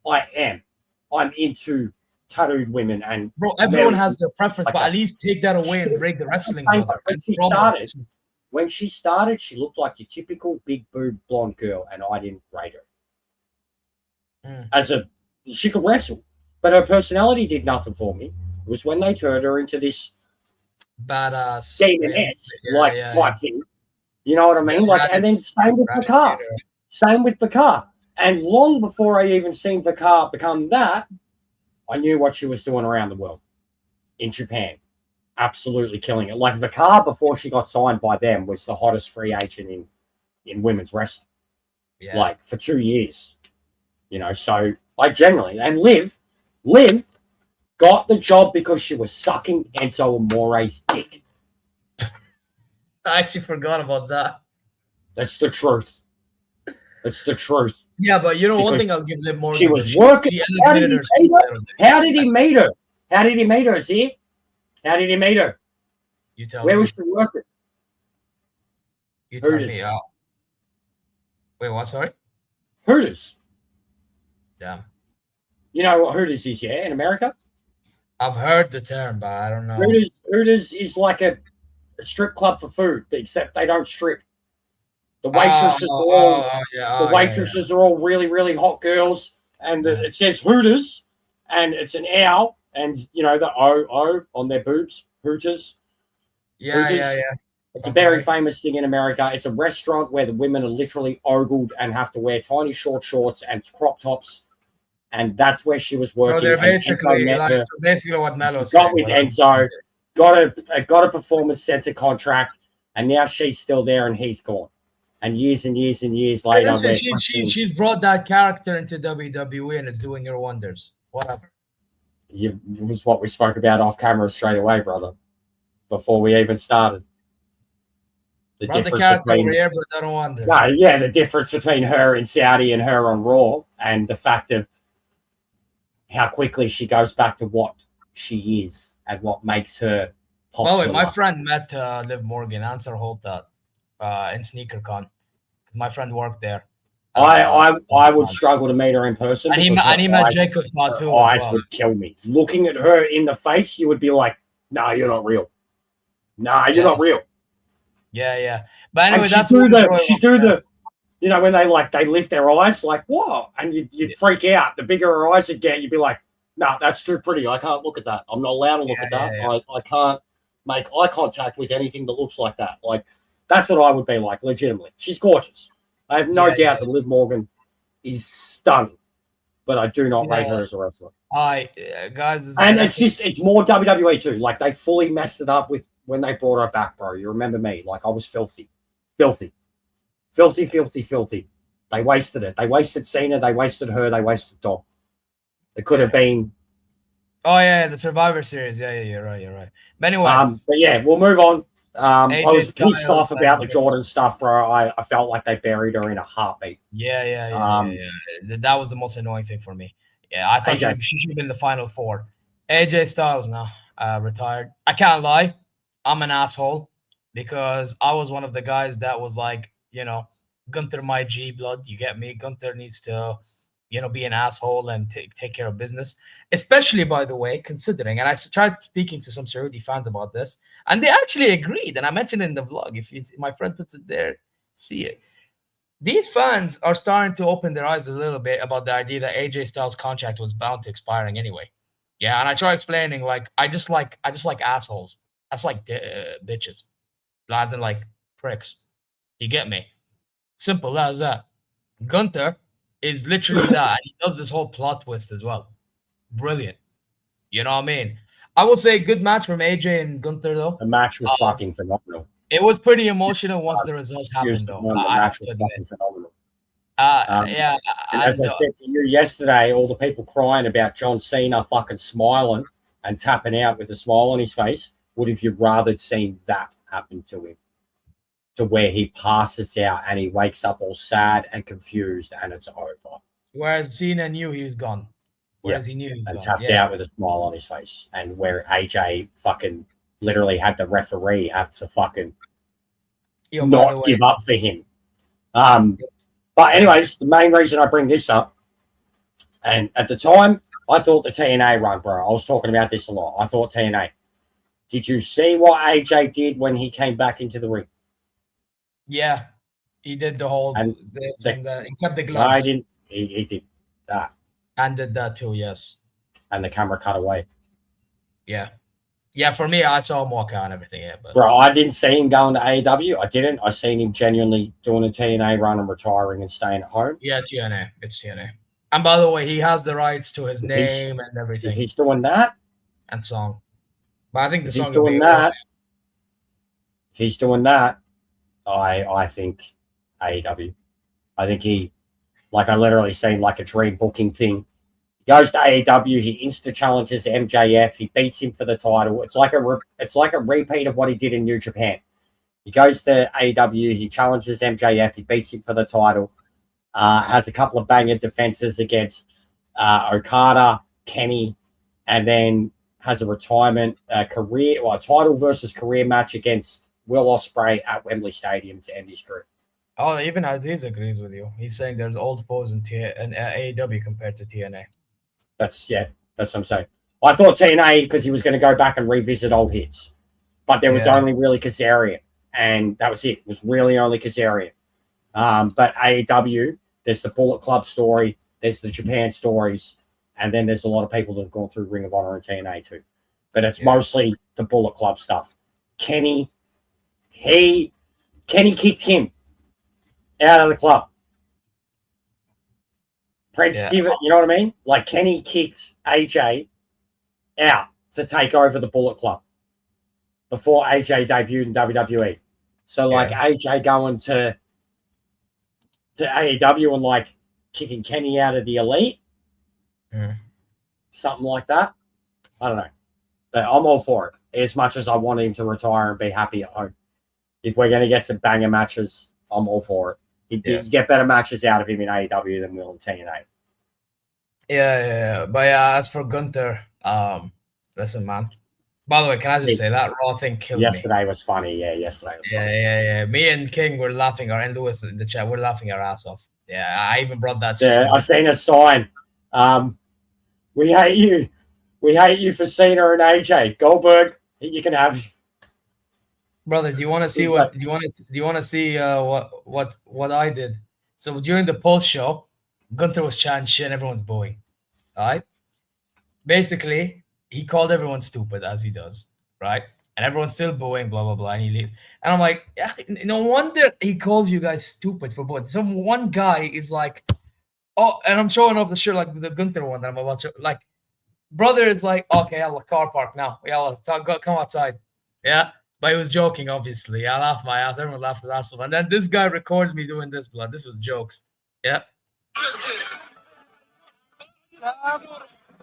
I am. I'm into tattooed women. And bro, everyone has their preference, but at least take that away and rate the wrestling. When she started, she looked like your typical big boob blonde girl, and I didn't rate her. She could wrestle, but her personality did nothing for me. It was when they turned her into this badass demoness type thing. You know what I mean? Like, and then same with Vicar. And long before I even seen Vicar become that, I knew what she was doing around the world in Japan. Absolutely killing it. Like, Vicar, before she got signed by them, was the hottest free agent in women's wrestling. Yeah. Like, for 2 years. You know, so I generally, and Liv got the job because she was sucking Enzo Amore's dick. I actually forgot about that. That's the truth. Yeah, but you know, because one thing I'll give Liv Morgan. She was working. How did he meet her? See? How did he meet her? You tell me. Where was she working? You tell me. Wait, what? Sorry? Hooters. Damn. You know what Hooters is, yeah, in America? I've heard the term, but I don't know. Hooters is like a strip club for food, except they don't strip. The waitresses are all really, really hot girls, and it says Hooters, and it's an owl, and you know the O on their boobs, Hooters. Yeah. It's a very famous thing in America. It's a restaurant where the women are literally ogled and have to wear tiny short shorts and crop tops, and that's where she was working. So they're basically what Melo's got with Enzo, got a performance center contract, and now she's still there and he's gone. and years Hey, later, listen, she's brought that character into WWE and it's doing her wonders. Whatever. it was what we spoke about off camera straight away, brother, before we even started. Brought the character over here, but I don't want this. No, yeah, the difference between her in Saudi and her on Raw, and the fact of how quickly she goes back to what she is and what makes her popular. Oh, wait, my friend met Liv Morgan, Answer Holtat, in SneakerCon. Because my friend worked there. I would struggle to meet her in person. And he met Jacob too. Her eyes would kill me. Looking at her in the face, you would be like, "Nah, you're not real. Nah, you're not real." Yeah. But anyway, she do the, you know, when they lift their eyes, like, what? And you'd freak out. The bigger her eyes would get, you'd be like, "Nah, that's too pretty. I can't look at that. I'm not allowed to look at that. Yeah. I can't make eye contact with anything that looks like that." Like, that's what I would be like, legitimately. She's gorgeous. I have no doubt that Liv Morgan is stunning, but I do not rate her as a wrestler. Guys, and it's more WWE too. Like, they fully messed it up with when they brought her back, bro. You remember me? Like, I was filthy. They wasted it. They wasted Cena. They wasted her. They wasted Dom. It could have been. Oh yeah, the Survivor Series. Yeah, you're right. But anyway, but yeah, we'll move on. I was pissed off about the Jordan stuff, bro. I felt like they buried her in a heartbeat. Yeah. That was the most annoying thing for me. Yeah, I thought she should have been in the Final Four. AJ Styles now retired. I can't lie, I'm an asshole because I was one of the guys that was like, you know, Gunther my G blood. You get me? Gunther needs to, you know, be an asshole and take care of business. Especially, by the way, considering, and I tried speaking to some Saudi fans about this, and they actually agreed. And I mentioned in the vlog, if my friend puts it there, see it. These fans are starting to open their eyes a little bit about the idea that AJ Styles' contract was bound to expiring anyway. Yeah, and I try explaining, like, I just like assholes. That's like bitches, lads, and like pricks. You get me? Simple as that. Gunther is literally that. And he does this whole plot twist as well. Brilliant. You know what I mean? I will say good match from AJ and Gunther, though. The match was fucking phenomenal. It was pretty emotional once the result happened, though. The match was fucking phenomenal. Yeah. And as I said to you yesterday, all the people crying about John Cena fucking smiling and tapping out with a smile on his face, would have you rather seen that happen to him? To where he passes out and he wakes up all sad and confused and it's over. Whereas Cena knew he was gone. Whereas he knew he was gone. And tapped out with a smile on his face. And where AJ fucking literally had the referee have to fucking not give up for him. But anyways, the main reason I bring this up, and at the time, I thought the TNA run, bro. I was talking about this a lot. I thought TNA. Did you see what AJ did when he came back into the ring? Yeah, he did the whole thing that he kept the gloves. No, I didn't. He did that. And did that too, yes. And the camera cut away. Yeah. Yeah, for me, I saw him walk out and everything. Yeah, but bro, I didn't see him going to AEW. I didn't. I seen him genuinely doing a TNA run and retiring and staying at home. Yeah, TNA. It's TNA. And by the way, he has the rights to his name and everything. If he's doing that. And song. But I think the if song he's doing that. If he's doing that, I think AEW. I think he, like I literally seen like a dream booking thing. He goes to AEW, he insta challenges MJF, he beats him for the title. It's like a repeat of what he did in New Japan. He goes to AEW, he challenges MJF, he beats him for the title. Has a couple of banger defenses against Okada, Kenny, and then has a retirement title versus career match against Will Ospreay at Wembley Stadium to end his career. Oh, even Aziz agrees with you. He's saying there's old foes in AEW compared to TNA. That's what I'm saying. I thought TNA because he was going to go back and revisit old hits, but there was only really Kazarian, and that was it. It was really only Kazarian. But AEW, there's the Bullet Club story, there's the Japan stories, and then there's a lot of people that have gone through Ring of Honor and TNA too. But it's mostly the Bullet Club stuff. Kenny kicked him out of the club. Prince Devitt, you know what I mean? Like Kenny kicked AJ out to take over the Bullet Club before AJ debuted in WWE. So like AJ going to to AEW and like kicking Kenny out of the Elite. Something like that. I don't know. But I'm all for it. As much as I want him to retire and be happy at home. If we're going to get some banger matches, I'm all for it. You get better matches out of him in AEW than we'll in TNA. Yeah. But yeah, as for Gunther, listen, man. By the way, can I just say that Raw thing killed me? Yesterday was funny. Yeah, yesterday was funny. Yeah. Me and King were laughing, and Lewis in the chat, we're laughing our ass off. Yeah, I even brought that. Yeah, I seen a sign. We hate you. We hate you for Cena and AJ. Goldberg, you can have. Brother, do you want to see what? Do you want to see what I did? So during the post show, Gunther was chanting shit, and everyone's booing. All right. Basically, he called everyone stupid as he does, right? And everyone's still booing, blah blah blah, and he leaves. And I'm like, yeah, no wonder he calls you guys stupid for booing. Some one guy is like, oh, and I'm showing off the shirt like the Gunther one that I'm about to like. Brother is like, okay, I'll car park now. Yeah, come outside. Yeah. But he was joking, obviously. I laughed my ass. Everyone laughed at that. And then this guy records me doing this, blood. This was jokes. Yeah.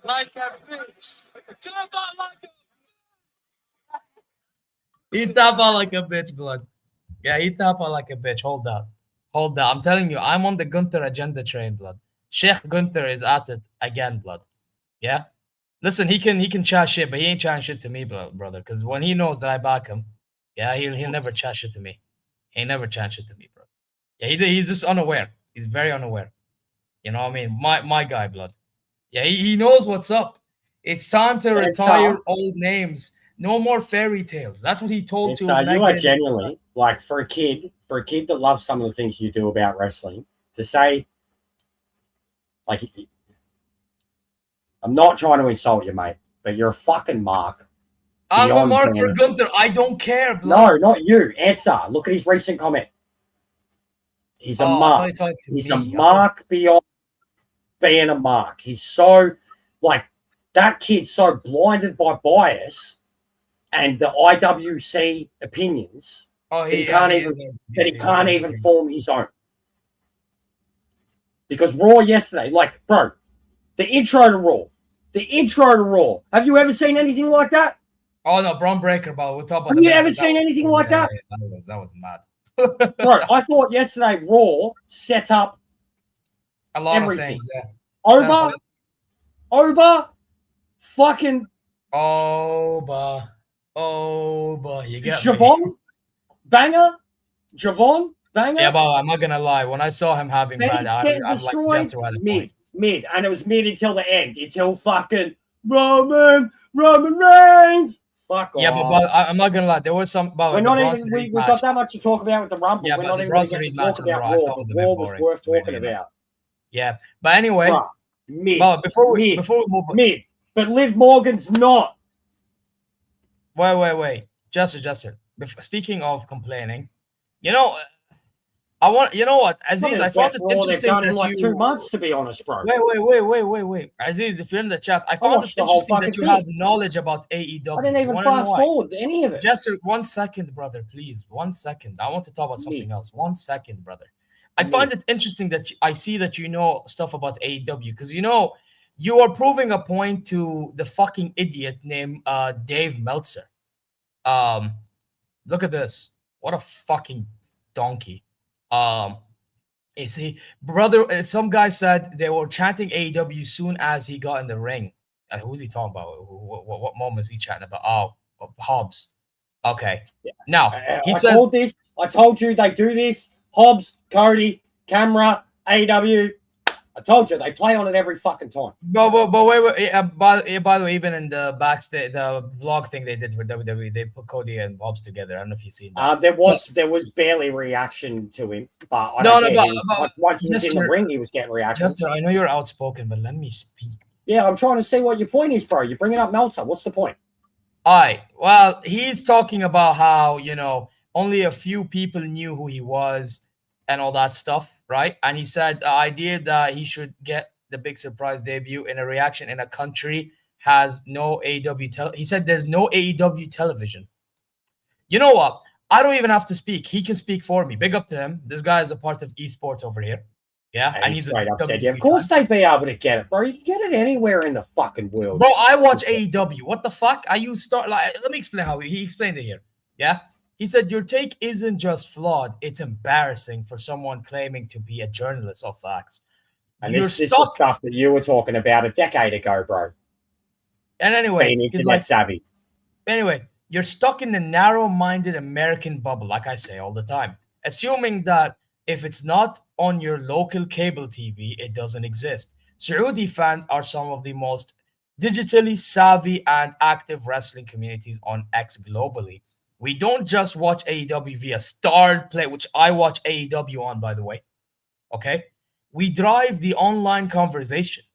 Like a bitch. He tap out like a bitch, blood. Yeah, he tap out like a bitch. Hold that. I'm telling you, I'm on the Gunther agenda train, blood. Sheikh Gunther is at it again, blood. Yeah. Listen, he can chat shit, but he ain't chatting shit to me, brother. Because when he knows that I back him, yeah, he'll never chat shit to me. He ain't never chat shit to me, bro. Yeah, he's just unaware. He's very unaware. You know what I mean? My guy, blood. Yeah, he knows what's up. It's time to retire old names. No more fairy tales. That's what he told to him. You are genuinely, like, for a kid that loves some of the things you do about wrestling, to say, like, I'm not trying to insult you, mate, but you're a fucking mark. I'm a mark for Gunther. I don't care, blood. No, not you. Answer. Look at his recent comment. He's a mark. He's a mark beyond being a mark. He's so, like, that kid's so blinded by bias and the IWC opinions that he can't even form his own. Because Raw yesterday, like, bro, the intro to Raw. Have you ever seen anything like that? Oh no, Braun Breaker, but we'll talk about. Have you ever seen anything like that? That was mad. Bro, I thought yesterday Raw set up a lot everything. Of things. Yeah. Oba, fucking Oba. You get Javon, banger. Yeah, but I'm not gonna lie. When I saw him having bad, I'm like, mid, and it was mid until the end, until fucking Roman Reigns. Fuck off. Yeah, but I'm not gonna lie. There was some. We're not even. We've got that much to talk about with the Rumble. Yeah, we're not even going to talk about Raw. Raw was worth talking about. Yeah, but anyway, mid. Before we move on, mid. But Liv Morgan's not. Wait. Jester. Speaking of complaining, you know what, Aziz, I found it interesting they've done in like 2 months, to be honest, bro. Wait. Aziz, if you're in the chat, I found it interesting that you have knowledge about AEW. I didn't even fast forward any of it. Jester, 1 second, brother, please. 1 second. I want to talk about something else. 1 second, brother. I find it interesting that I see that you know stuff about AEW because you are proving a point to the fucking idiot named Dave Meltzer. Look at this. What a fucking donkey. Is he, brother? Some guy said they were chanting AEW soon as he got in the ring. Who's he talking about? What moment is he chatting about? Oh, Hobbs. Okay. Yeah. Now he said, I told you they do this. Hobbs, Cody, camera, AEW. I told you they play on it every fucking time. But wait. By the way, even in the backstage, the vlog thing they did for WWE, they put Cody and Hobbs together. I don't know if you've seen that. There was barely reaction to him, but once he was in the ring, he was getting reactions. Jester, I know you're outspoken, but let me speak. Yeah, I'm trying to see what your point is, bro. You're bringing up Meltzer. What's the point? All right. Well, he's talking about how only a few people knew who he was and all that stuff, right? And he said the idea that he should get the big surprise debut in a reaction in a country has no AEW. He said there's no AEW television. You know what? I don't even have to speak. He can speak for me. Big up to him. This guy is a part of esports over here. Yeah, And he straight up said, WWE yeah, of course they'd be able to get it, bro. You can get it anywhere in the fucking world. Bro, I watch AEW. What the fuck? Let me explain how he explained it here. Yeah? He said, your take isn't just flawed, it's embarrassing for someone claiming to be a journalist of facts. And this is stuff that you were talking about a decade ago, bro. And anyway, being internet savvy. Anyway, you're stuck in the narrow-minded American bubble, like I say all the time, assuming that if it's not on your local cable TV, it doesn't exist. Saudi fans are some of the most digitally savvy and active wrestling communities on X globally. We don't just watch AEW via Starred Play, which I watch AEW on, by the way. Okay? We drive the online conversation.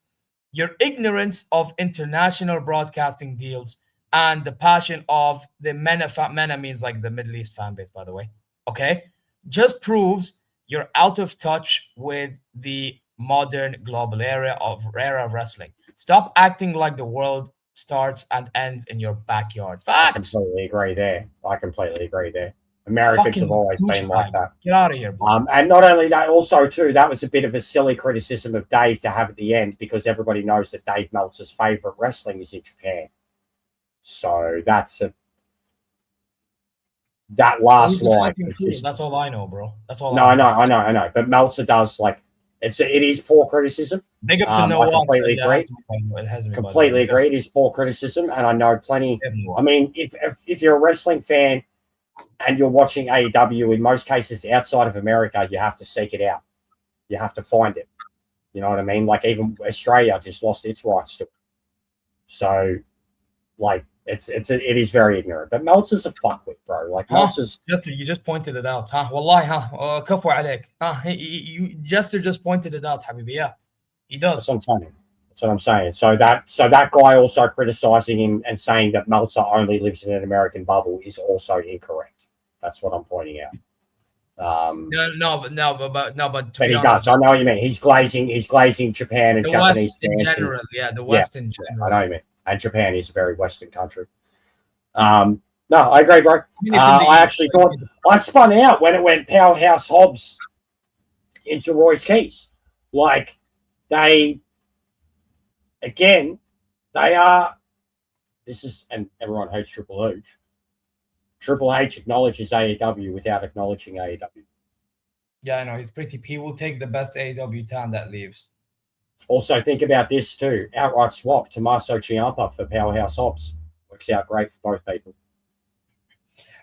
Your ignorance of international broadcasting deals and the passion of the MENA means like the Middle East fan base, by the way. Okay? Just proves you're out of touch with the modern global era of wrestling. Stop acting like the world starts and ends in your backyard. Facts. I completely agree there. Americans have always been like that. Get out of here, bro. And not only that, also too, that was a bit of a silly criticism of Dave to have at the end, because everybody knows that Dave Meltzer's favorite wrestling is in Japan. So that last line. That's all I know, bro. That's all. I know. But Meltzer does it is poor criticism. Big up to I completely agree. Completely agree. It is poor criticism, and I know plenty. I mean, if you're a wrestling fan and you're watching AEW, in most cases outside of America, you have to seek it out. You have to find it. You know what I mean? Like, even Australia just lost its rights to it. So, it is very ignorant. But Meltzer's a fuckwit, bro. Meltzer's... Jester, you just pointed it out. Wallahi, kafu عليك. Jester just pointed it out, Habibi. Yeah, he does. That's what I'm saying. So that guy also criticizing him and saying that Meltzer only lives in an American bubble is also incorrect. That's what I'm pointing out. But he does. I know what you mean. He's glazing Japan and Japanese West in general. The West in general. I know what you mean. And Japan is a very Western country. No, I agree, bro. I actually thought I spun out when it went Powerhouse Hobbs into Royce Keys. They are. This is, and everyone hates Triple H. Triple H acknowledges AEW without acknowledging AEW. Yeah, I know. He will take the best AEW talent that leaves. Also, think about this too. Outright swap Tommaso Ciampa for Powerhouse Hobbs. Works out great for both people.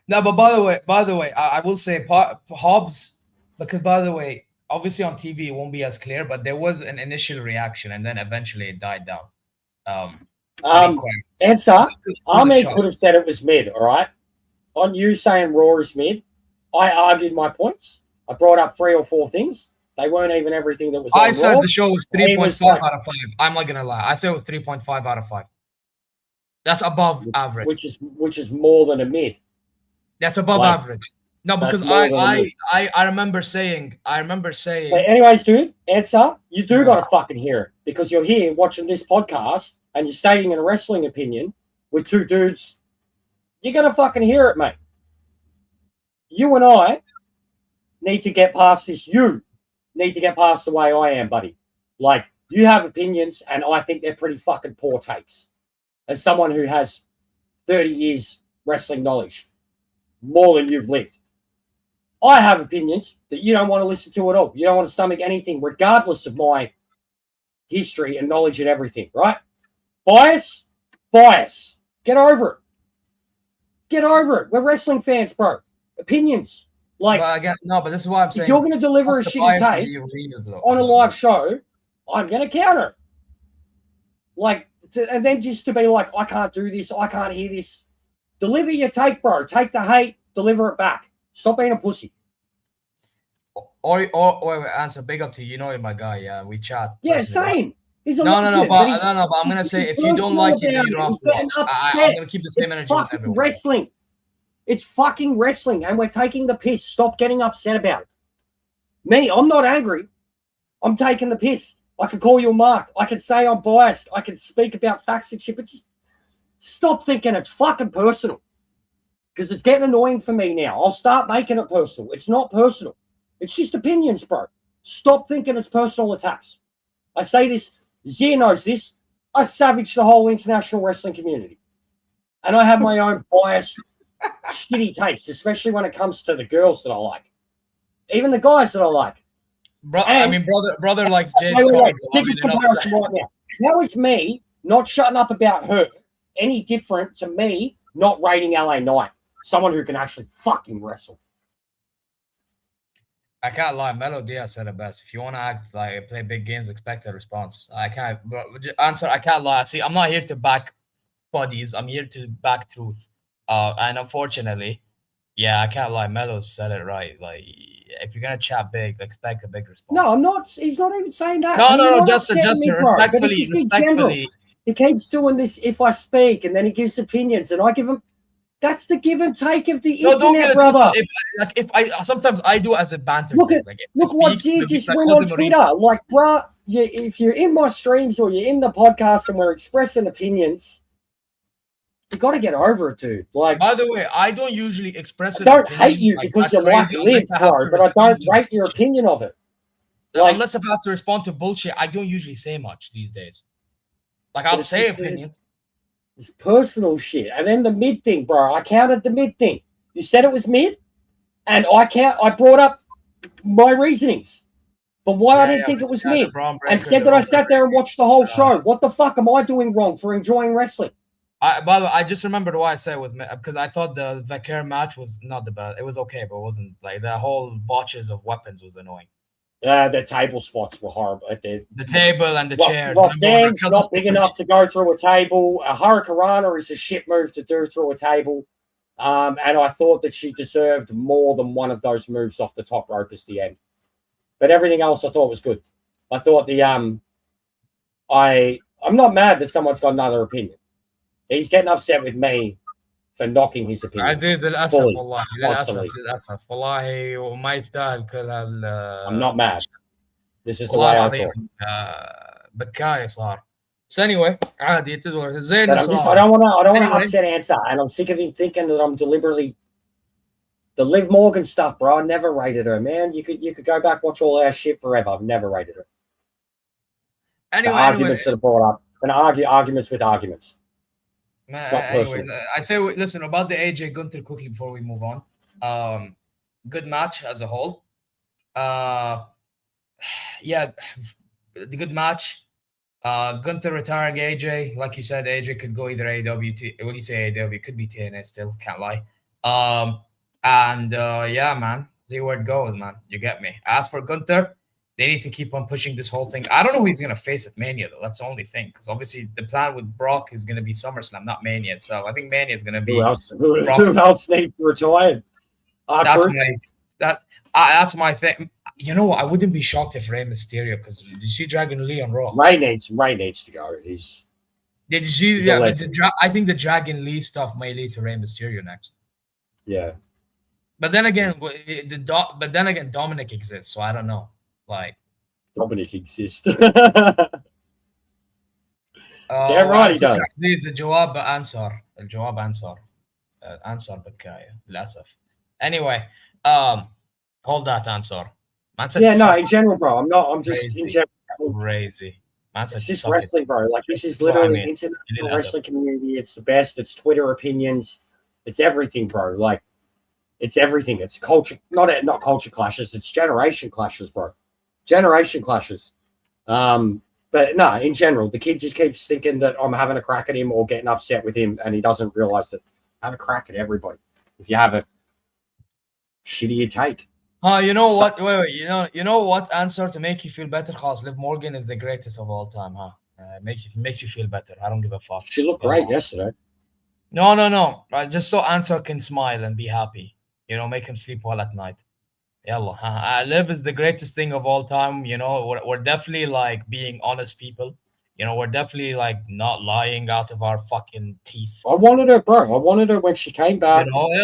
No, but by the way, I will say Hobbs, because by the way, obviously on TV it won't be as clear, but there was an initial reaction and then eventually it died down. Answer. Ahmed could have said it was mid, all right? On you saying Raw is mid, I argued my points. I brought up 3 or 4 things. They weren't even everything that was on I said Raw. The show was 3.5 out of 5. I'm not gonna lie. I said it was 3.5 out of 5. That's above average. Which is more than a mid. That's above average. No, because I remember saying. But anyways, dude, answer. You do gotta fucking hear it, because you're here watching this podcast and you're stating a wrestling opinion with 2 dudes. You're gonna fucking hear it, mate. You and I need to get past this. You need to get past the way I am, buddy. You have opinions, and I think they're pretty fucking poor takes. As someone who has 30 years wrestling knowledge, more than you've lived, I have opinions that you don't want to listen to at all. You don't want to stomach anything, regardless of my history and knowledge and everything, right? Bias. Get over it. We're wrestling fans, bro. Opinions. But this is what I'm saying. If you're going to deliver a shitty take on a live show, I'm going to counter. And then just to be like, I can't do this, I can't hear this. Deliver your take, bro. Take the hate, deliver it back. Stop being a pussy. Or answer. Big up to you. You know, my guy. Yeah, we chat. Yeah, same. But I'm gonna say if you don't like it, you're off the box. I'm gonna keep the same energy with everyone. Wrestling. It's fucking wrestling, and we're taking the piss. Stop getting upset about it. Me, I'm not angry. I'm taking the piss. I could call you a mark. I could say I'm biased. I could speak about facts and shit, but just stop thinking it's fucking personal. because it's getting annoying for me now. I'll start making it personal. It's not personal. It's just opinions, bro. Stop thinking it's personal attacks. I say this, Zier knows this. I savage the whole international wrestling community. And I have my own biased, shitty takes, especially when it comes to the girls that I like. Even the guys that I like. Brother likes Jade. Biggest comparison right now. How is me not shutting up about her any different to me not rating LA Knight? Someone who can actually fucking wrestle. I can't lie. Melo Diaz said it best. If you want to act like play big games, expect a response. I can't answer. I can't lie. See, I'm not here to back bodies. I'm here to back truth. And unfortunately, yeah, I can't lie. Melo said it right. Like, if you're gonna chat big, expect a big response. No, I'm not. He's not even saying that. No, just respectfully. He keeps doing this. If I speak, and then he gives opinions, and I give him. That's the give and take of the internet, brother. If I sometimes I do as a banter. Look what Zier just went on Twitter. Like, bruh, if you're in my streams or you're in the podcast and we're expressing opinions, you got to get over it, dude. Like, by the way, I don't usually express. I don't hate you because you like live, bro, but I don't rate your opinion of it. Like, unless if I have to respond to bullshit, I don't usually say much these days. Like, I'll say opinions. It's personal shit. And then the mid thing, bro. I counted the mid thing. You said it was mid, and I brought up my reasonings for why I didn't think it was mid, and said that I sat there and watched the whole show. What the fuck am I doing wrong for enjoying wrestling? By the way, I just remembered why I said it was mid, because I thought the Vaquer match was not the best. It was okay, but it wasn't like the whole botches of weapons was annoying. The table spots were horrible. The table and the chairs. Roxanne's not big enough to go through a table. A Hurricanrana is a shit move to do through a table. And I thought that she deserved more than one of those moves off the top rope as the end. But everything else I thought was good. I thought I'm not mad that someone's got another opinion. He's getting upset with me for knocking his opinion. عزيز للأسف والله للأسف والله وما يستاهل كل I'm not mad. This is the way I talk. بكاية صار. So anyway, عادي تزور زين. I don't want to upset Answer, and I'm sick of him thinking that I'm deliberately the Liv Morgan stuff, bro. I never rated her, man. You could go back watch all our shit forever. I've never rated her. Anyway, arguments that are brought up and arguments with arguments. Anyway, I say, listen, about the AJ Gunther quickly before we move on. Good match as a whole. Yeah, the good match. Gunther retiring AJ, like you said, AJ could go either AEW. What do you say AEW? It could be TNA still. Can't lie. Yeah, man, see where it goes, man. You get me. As for Gunther, they need to keep on pushing this whole thing. I don't know who he's going to face at Mania, though. That's the only thing. Because obviously the plan with Brock is going to be SummerSlam, not Mania. So I think Mania is going to be... Who else needs to retire? That's my thing. You know what? I wouldn't be shocked if Rey Mysterio... Because did you see Dragon Lee on Raw? Rey needs to go. Did you see... Yeah, I think the Dragon Lee stuff may lead to Rey Mysterio next. Yeah. But then again, Dominic exists, so I don't know. Like Dominic exists. Damn right he does. This الجواب answer. الجواب answer. Answer بكاية للأسف. Anyway, hold that answer. Yeah, no, in general, bro. I'm just crazy. In general. Crazy. It's just wrestling, bro. Like this is literally international wrestling community. It's the best. It's Twitter opinions. It's everything, bro. Like it's everything. It's culture, not culture clashes. It's generation clashes, bro. Generation clashes. But no, in general, the kid just keeps thinking that I'm having a crack at him or getting upset with him, and he doesn't realize that I have a crack at everybody. If you have a shitty take. You know what? Wait. You know what answer to make you feel better? Cause Liv Morgan is the greatest of all time, huh? Makes you feel better. I don't give a fuck. She looked great yesterday. No. Just so Answer can smile and be happy. Make him sleep well at night. Yalla. Liv is the greatest thing of all time. We're definitely like being honest people. We're definitely like not lying out of our fucking teeth. I wanted her, bro. I wanted her when she came back. When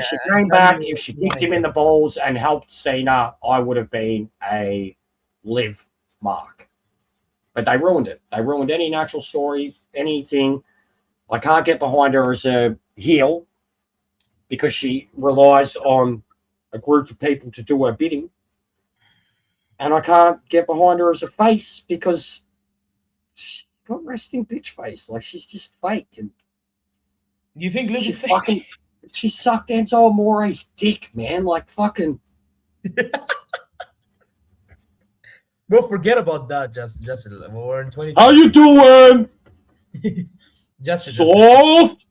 she came back, if she kicked him in the balls and helped Cena, I would have been a Liv mark. But they ruined it. They ruined any natural story, anything. I can't get behind her as a heel because she relies on a group of people to do her bidding. And I can't get behind her as a face because she's got resting bitch face. Like, she's just fake. And You think Liv is she's fake? fucking, she sucked Enzo Amore's dick, man. Like, fucking. Bro, forget about that, Justin. We're in 20. How you doing? Justin. Soft.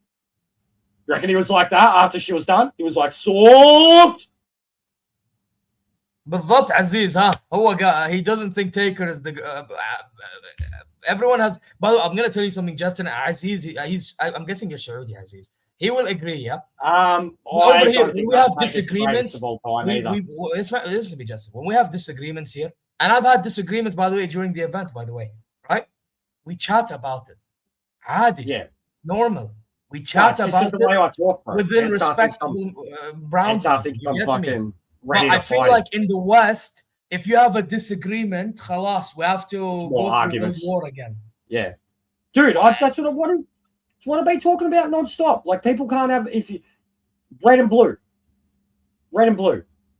You reckon he was like that after she was done? He was like, soft. بالضبط عزيز ها he doesn't think Taker is the everyone has. By the way, I'm gonna tell you something, Justin. Aziz, I'm guessing you're Saudi, Aziz. He will agree, yeah. Over here, when we have disagreements, of all time listen to me, Justin. When we have disagreements here, and I've had disagreements, by the way, during the event, by the way, right? We chat about it. Adi, yeah, normal. We chat about the way I talk, bro. within respectful boundaries. But I feel like in the West, if you have a disagreement, khalas, we have to go through war again. Yeah, dude, that's what I want to. It's what I've been talking about non-stop. Like, people can't have red and blue,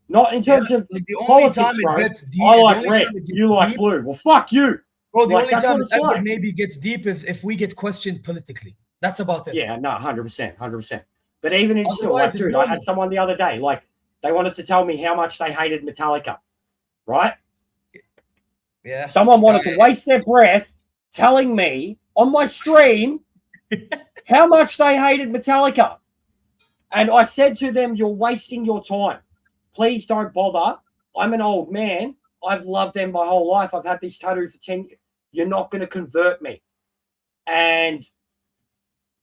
not in terms of like the only politics, time bro. it gets deep. I like red, you like deep, blue. Well, fuck you. Bro, the like, only time it ever maybe gets deep is if we get questioned politically. That's about it. Yeah, no, 100%. But even in still, like, dude, I had someone the other day, like, they wanted to tell me how much they hated Metallica, right? Yeah. Someone wanted to waste their breath telling me on my stream how much they hated Metallica. And I said to them, you're wasting your time. Please don't bother. I'm an old man. I've loved them my whole life. I've had this tattoo for 10 years. You're not going to convert me. And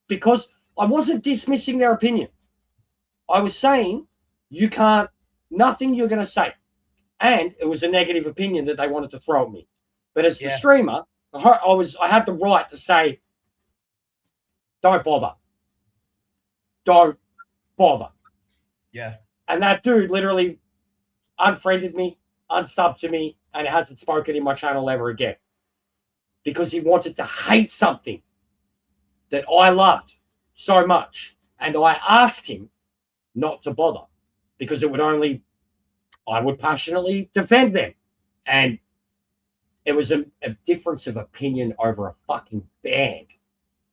because I wasn't dismissing their opinion. I was saying, you can't, nothing you're going to say. And it was a negative opinion that they wanted to throw at me. But as the streamer, I had the right to say, don't bother. Don't bother. Yeah. And that dude literally unfriended me, unsubbed to me, and hasn't spoken in my channel ever again. Because he wanted to hate something that I loved so much. And I asked him not to bother because it would only, I would passionately defend them. And it was a difference of opinion over a fucking band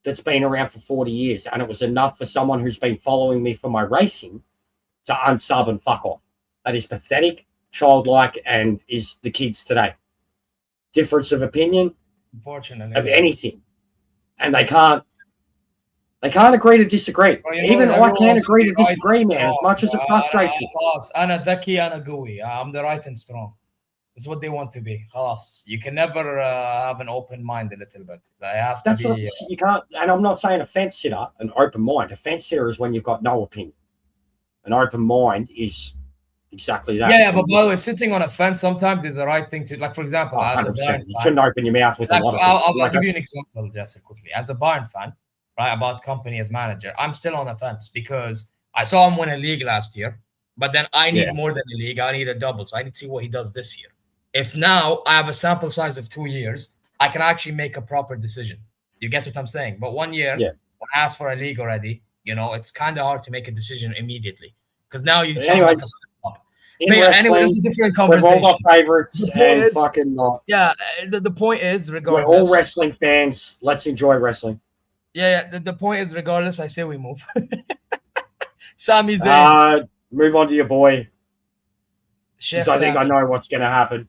that's been around for 40 years. And it was enough for someone who's been following me for my racing to unsub and fuck off. That is pathetic, childlike, and is the kids today. Difference of opinion, unfortunately, of anything. And they can't agree to disagree. Well, even I can't agree to disagree, man, as much as it frustrates me. أنا ذكي أنا قوي. I'm the right and strong. It's what they want to be. خلاص. You can never have an open mind a little bit. They have to be. You can't, and I'm not saying a fence sitter, an open mind. A fence sitter is when you've got no opinion. An open mind is exactly that. Yeah, but by the way, sitting on a fence sometimes is the right thing to, like, for example, 100%. You shouldn't open your mouth with a lot of I'll give you an example, Jesse, quickly. As a Bayern fan, right, about company as manager, I'm still on the fence because I saw him win a league last year, but then I need more than a league. I need a double, so I need to see what he does this year. If now I have a sample size of 2 years, I can actually make a proper decision. You get what I'm saying? But 1 year, when I asked for a league already, you know, it's kind of hard to make a decision immediately because now you sound like anyway, it's a different conversation. We're all our favorites and fucking not. Yeah, the point is, regardless, we're all wrestling fans. Let's enjoy wrestling. Yeah. The point is, regardless, I say we move. Sami Zayn. Move on to your boy. Chef I think I know what's going to happen.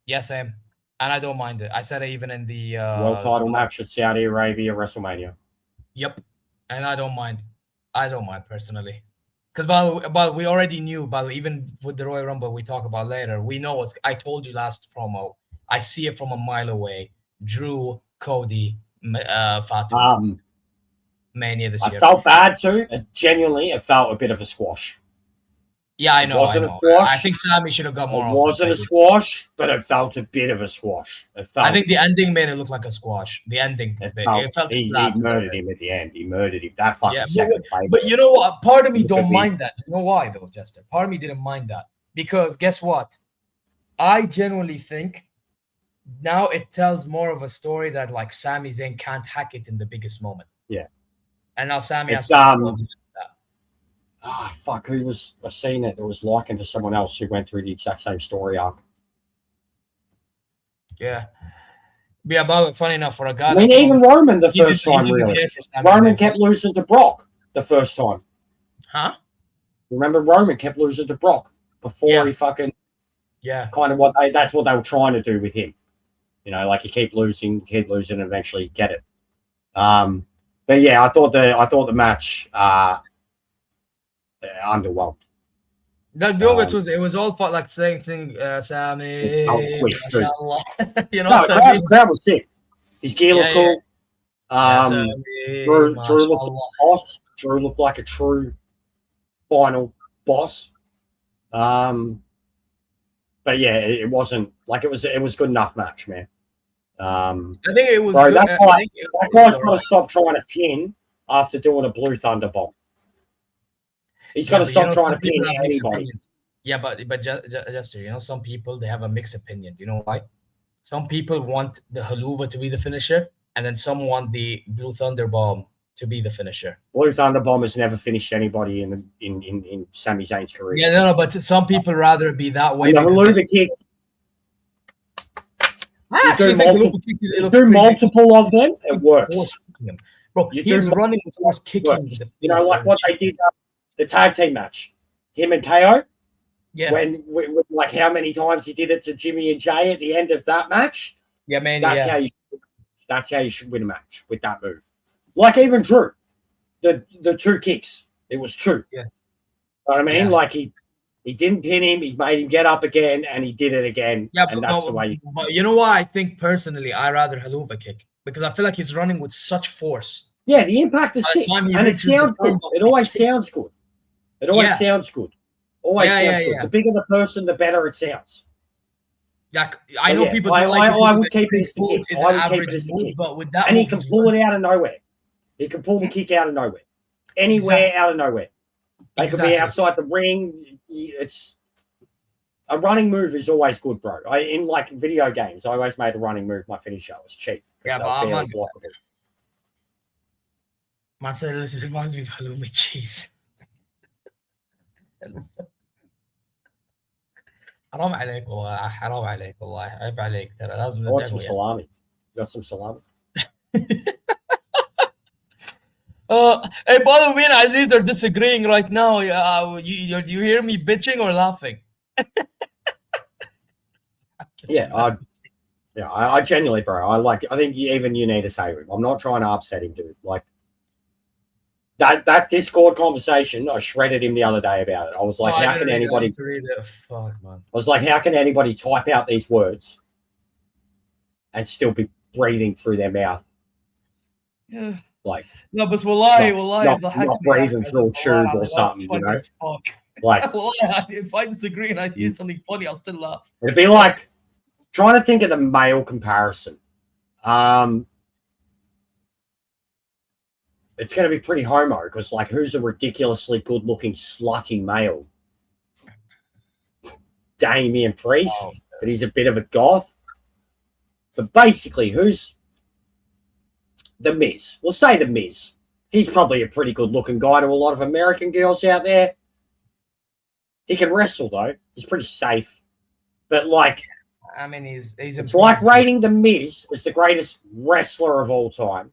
Yes, same. And I don't mind it. I said it even in the world title match at Saudi Arabia WrestleMania. Yep. And I don't mind. I don't mind personally. Because we already knew, even with the Royal Rumble we talk about later, we know what I told you last promo. I see it from a mile away. Drew, Cody, Fatu. Mania this year. I felt bad too. Genuinely, it felt a bit of a squash. Yeah, I know. A squash. I think Sami should have got more. It wasn't a squash, but it felt a bit of a squash. I think the ending made it look like a squash. The ending. It felt he murdered him at the end. He murdered him. That fucking second play. But you know what? Part of me don't mind that. You know why, though, Jester? Part of me didn't mind that. Because guess what? I genuinely think now it tells more of a story that, like, Sami Zayn can't hack it in the biggest moment. Yeah. And now Sammy has It's to fuck, who was I seen it? It was likened to someone else who went through the exact same story arc. Yeah. Yeah, but funny enough, for a guy. I mean, even Roman the first time, doesn't really. care for Sami Roman Zayn. kept losing to Brock the first time. Huh? Remember, Roman kept losing to Brock before he fucking kind of that's what they were trying to do with him. You know, like you keep losing, and eventually get it. But yeah, I thought the match underwhelmed. It was all felt like saying Sammy. Quick, you know, no, the crowd was sick. His gear looked cool. Drew looked like a boss. Drew looked like a true final boss. But yeah, it wasn't like it was good enough match, man. I think it was. Bro, that guy's got to stop trying to pin after doing a Blue Thunder bomb. He's got to stop trying to pin anybody. Yeah, but Jester, you know, some people they have a mixed opinion. You know why? Some people want the haluva to be the finisher, and then some want the Blue Thunder bomb to be the finisher. Blue Thunder bomb has never finished anybody in Sami Zayn's career. Yeah, no, but some people rather be that way. And the haluva kick. You do multiple of them, it works. Bro, he's running towards kicking. You know, like what they did the tag team match, him and KO. Yeah. When like how many times he did it to Jimmy and Jay at the end of that match. Yeah, man. That's how you should win a match with that move. Like even Drew, the two kicks. It was two. Yeah. You know what I mean? Yeah. Like he didn't pin him. He made him get up again, and he did it again. Yeah, and that's the way. But you know why? I think personally, I rather haluva kick because I feel like he's running with such force. Yeah, the impact is sick, and it sounds good. It always sounds good. It always sounds good. Always sounds good. The bigger the person, the better it sounds. Yeah, I know people. I would keep it as the kick. I would keep it as the kick. But with that, and he can pull it out of nowhere. He can pull the kick out of nowhere, anywhere out of nowhere. They could be outside the ring. It's a running move is always good, bro. In like video games, I always made a running move my finisher. It was cheap. Yeah, but I'm not. Marcel, this reminds me of halloumi cheese. حرام عليك والله حرام عليك والله عيب عليك ترى لازم نرجع some salami. You got some salami? Hey, by the way, Aziz are disagreeing right now. Do you hear me bitching or laughing? I genuinely, bro. I think even you need to say to him. I'm not trying to upset him, dude. Like that Discord conversation, I shredded him the other day about it. I was like, how can anybody? Fuck, man. I was like, how can anybody type out these words and still be breathing through their mouth? Yeah. Like no, but wallahi, not breathing through a tube or something, you know. Like if I disagree and I hear something funny, I'll still laugh. It'd be like trying to think of the male comparison. It's going to be pretty homo because, like, who's a ridiculously good-looking, slutty male? Damian Priest, but he's a bit of a goth. But basically, who's the Miz? We'll say the Miz. He's probably a pretty good-looking guy to a lot of American girls out there. He can wrestle, though. He's pretty safe. But, like, I mean, it's like rating the Miz as the greatest wrestler of all time.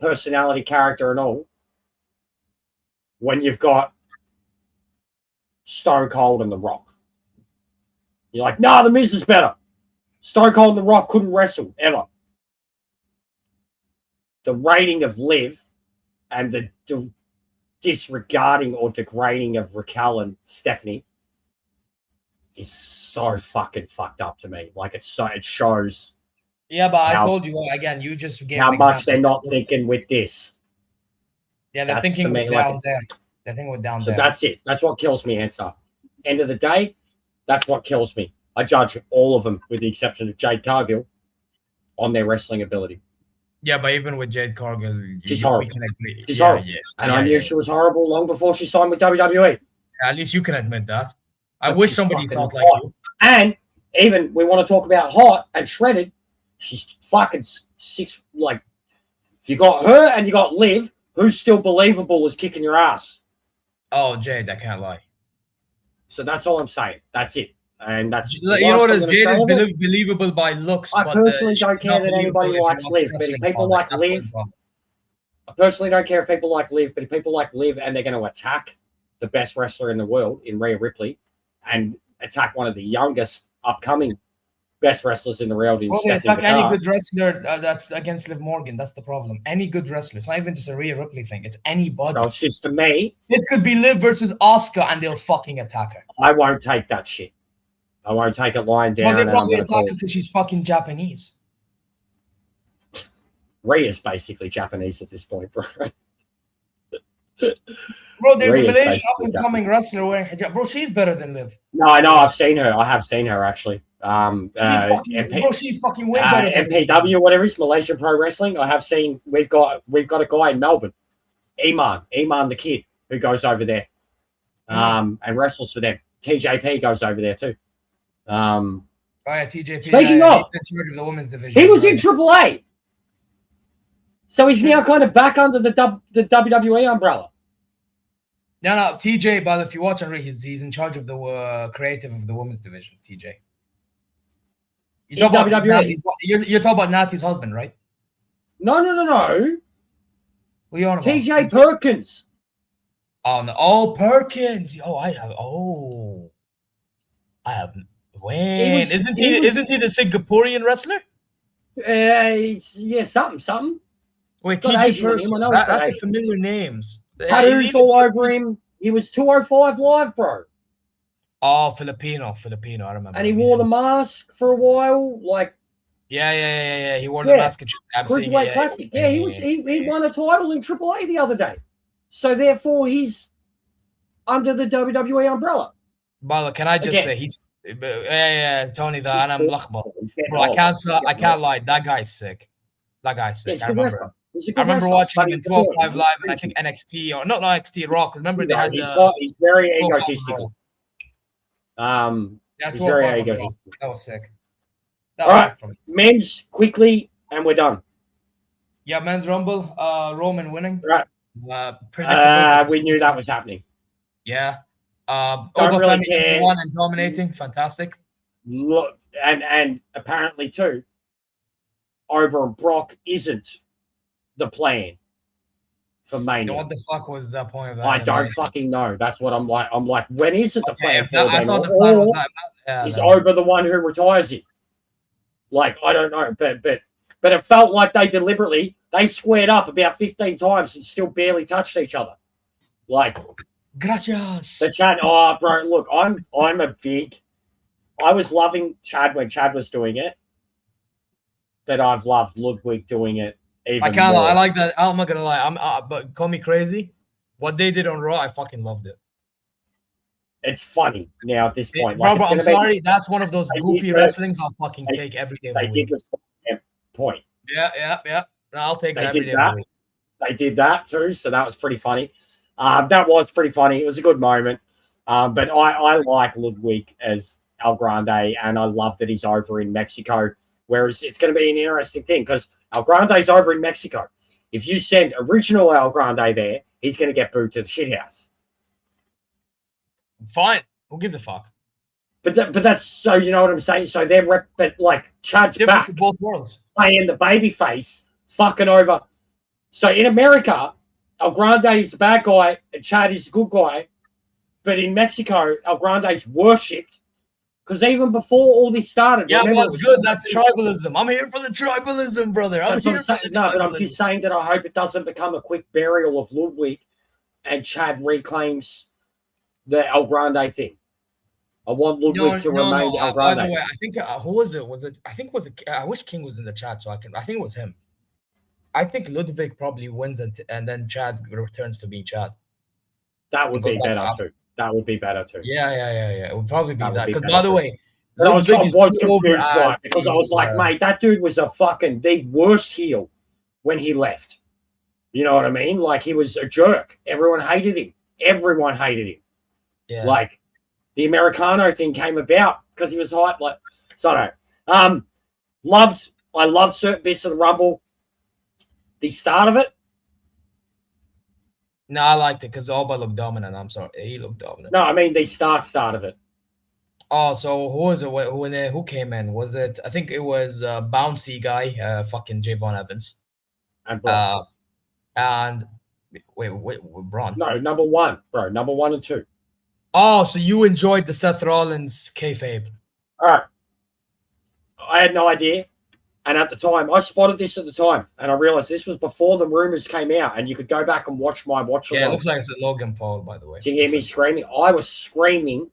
Personality, character, and all. When you've got Stone Cold and The Rock, you're like, nah, the Miz is better. Stone Cold and The Rock couldn't wrestle ever. The rating of Liv and the disregarding or degrading of Raquel and Stephanie is so fucking fucked up to me. Like it shows. Yeah, but I told you again. You just gave how much they're not thinking with this. Yeah, they're thinking with down there. They're thinking with down there. So that's it. That's what kills me, Answer. End of the day, that's what kills me. I judge all of them, with the exception of Jade Cargill, on their wrestling ability. Yeah, but even with Jade Cargill, she's horrible. She's horrible. Yeah. And I knew she was horrible long before she signed with WWE. At least you can admit that. I wish somebody thought like you. And even we want to talk about hot and shredded. She's fucking 6. Like, if you got her and you got Liv, Who's still believable as kicking your ass? Oh, Jade, I can't lie. So that's all I'm saying. That's it. And that's You know what is Jade is believable by looks. I personally don't care that anybody likes Liv, but if people like Liv, I personally don't care if people like Liv, but if people like Liv and they're going to attack the best wrestler in the world in Rhea Ripley and attack one of the youngest upcoming best wrestlers in the world in attack any good wrestler that's against Liv Morgan. That's the problem. Any good wrestler. It's not even just a Rhea Ripley thing. It's anybody. So it's just to me. It could be Liv versus Asuka and they'll fucking attack her. I won't take that shit. I won't take it lying down. Well, they probably attack her because she's fucking Japanese. Rhea's basically Japanese at this point, bro. Bro, there's a Malaysian up-and-coming wrestler wearing hijab. Bro, she's better than Liv. No, I know. I've seen her. I have seen her, actually. She's fucking way better than MPW, whatever it is, Malaysian Pro Wrestling. I have seen, we've got a guy in Melbourne, Iman the kid, who goes over there and wrestles for them. TJP goes over there, too. Oh, yeah, TJP. Speaking of, he's in charge of the women's division. He was in AAA. So he's now kind of back under the WWE umbrella. No, TJ, but if you watch on he's in charge of the creative of the women's division, TJ. You're talking about Natty's husband, right? No. What are you on about? TJ Perkins. Oh, no. Oh, Perkins. I have. Wait, isn't he the Singaporean wrestler? Yeah, something. Wait, TJ Perkins. That's a familiar names. Tattoos all over him. He was 205 live, bro. Oh, Filipino. I remember. And he wore the mask for a while, like. Yeah. He wore the mask. Cruiserweight Classic. Yeah, he won a title in AAA the other day. So therefore, he's under the WWE umbrella. But can I just say he's Tony the and I'm Lachba. Bro, I can't lie. That guy's sick. Yeah, I remember watching him in 12-5 Live and I think NXT or not NXT Raw. Remember they had he's very egotistical. He's very egotistical. That was sick. All right, men's quickly, and we're done. Yeah, men's Rumble. Roman winning. Right. We knew that was happening. Yeah. Don't really care. One and dominating. Fantastic. Look, and apparently too, Ober and Brock isn't the plan for Mania. What the fuck was the point of that? I don't fucking know. That's what I'm like. I'm like, when is it the plan for I thought the plan was that. Is Ober the one who retires him? Like, I don't know, but it felt like they squared up about 15 times and still barely touched each other. Like, gracias. The chat. Oh, bro, look, I was loving Chad when Chad was doing it, but I've loved Ludwig doing it even more. I like that. I'm not gonna lie. But call me crazy. What they did on Raw, I fucking loved it. It's funny now at this point. Like, I'm sorry. That's one of those goofy wrestlings I'll fucking take every day. They did this point. Yeah. I'll take that every day. They did that too, so that was pretty funny. That was pretty funny. It was a good moment. But I like Ludwig as El Grande, and I love that he's over in Mexico. Whereas it's going to be an interesting thing because El Grande's over in Mexico. If you send original El Grande there, he's going to get booed to the shithouse. Fine. Who gives a fuck? But that's so, you know what I'm saying? So they're but like Chad's back, both worlds, playing the baby face, fucking over. So in America, El Grande is the bad guy and Chad is the good guy. But in Mexico, El Grande's worshipped because even before all this started, yeah, well, that's good. That's tribalism. I'm here for the tribalism, brother. I'm just saying that I hope it doesn't become a quick burial of Ludwig and Chad reclaims the El Grande thing. I want Ludwig to remain El Grande. By the way, I think who was it? I wish King was in the chat so I think it was him. I think Ludwig probably wins and then Chad returns to being Chad. That would be better too. That would be better too. Yeah. It would probably be that. Because by the way, I was confused why, because I was like, mate, that dude was the worst heel when he left. You know what I mean? Like, he was a jerk. Everyone hated him. Yeah. Like, the Americano thing came about because he was hyped. Like, so I loved certain bits of the Rumble. The start of it, No, I liked it because Oba looked dominant. I'm sorry, he looked dominant. No, I mean the start of it. Oh, so who was it? Who came in? Was it? I think it was bouncy guy, fucking Javon Evans, And Braun. and wait, Braun. No, number 1, bro. Number 1 and 2. Oh, so you enjoyed the Seth Rollins kayfabe? All right. I had no idea. And at the time, I spotted this at the time, and I realized this was before the rumors came out, and you could go back and watch my watch along. Yeah, it looks like it's a Logan Paul, by the way. To hear me screaming, I was screaming,